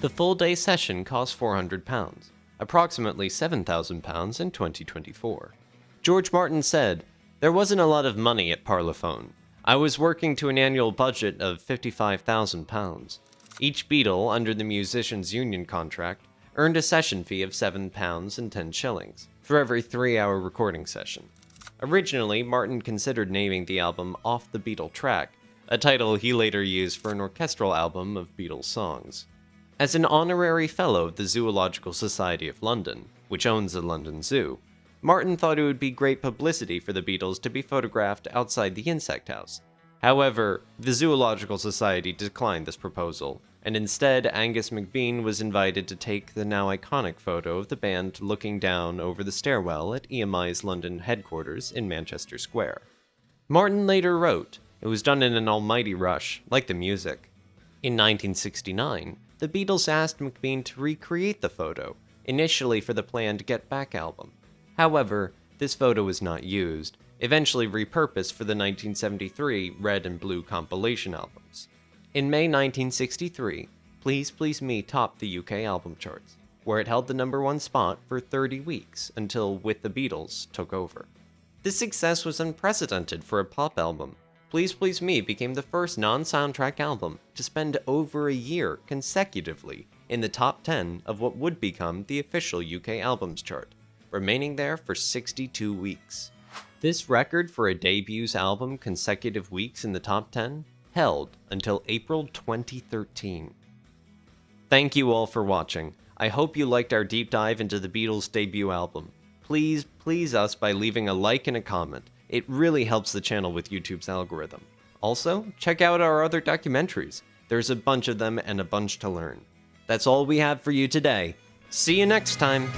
The full-day session cost £400, approximately £7,000 in 2024. George Martin said, "There wasn't a lot of money at Parlophone. I was working to an annual budget of £55,000. Each Beatle, under the Musicians' Union contract, earned a session fee of £7 and 10 shillings for every 3-hour recording session." Originally, Martin considered naming the album Off the Beatle Track, a title he later used for an orchestral album of Beatles songs. As an honorary fellow of the Zoological Society of London, which owns the London Zoo, Martin thought it would be great publicity for the Beatles to be photographed outside the insect house. However, the Zoological Society declined this proposal, and instead Angus MacBean was invited to take the now iconic photo of the band looking down over the stairwell at EMI's London headquarters in Manchester Square. Martin later wrote, "It was done in an almighty rush, like the music." In 1969, the Beatles asked MacBean to recreate the photo, initially for the planned Get Back album. However, this photo was not used, eventually repurposed for the 1973 Red and Blue compilation albums. In May 1963, Please Please Me topped the UK album charts, where it held the number 1 spot for 30 weeks until With the Beatles took over. This success was unprecedented for a pop album. Please Please Me became the first non-soundtrack album to spend over a year consecutively in the top 10 of what would become the official UK albums chart, remaining there for 62 weeks. This record for a debut album consecutive weeks in the top 10 held until April 2013. Thank you all for watching. I hope you liked our deep dive into the Beatles' debut album. Please please us by leaving a like and a comment. It really helps the channel with YouTube's algorithm. Also, check out our other documentaries. There's a bunch of them and a bunch to learn. That's all we have for you today. See you next time!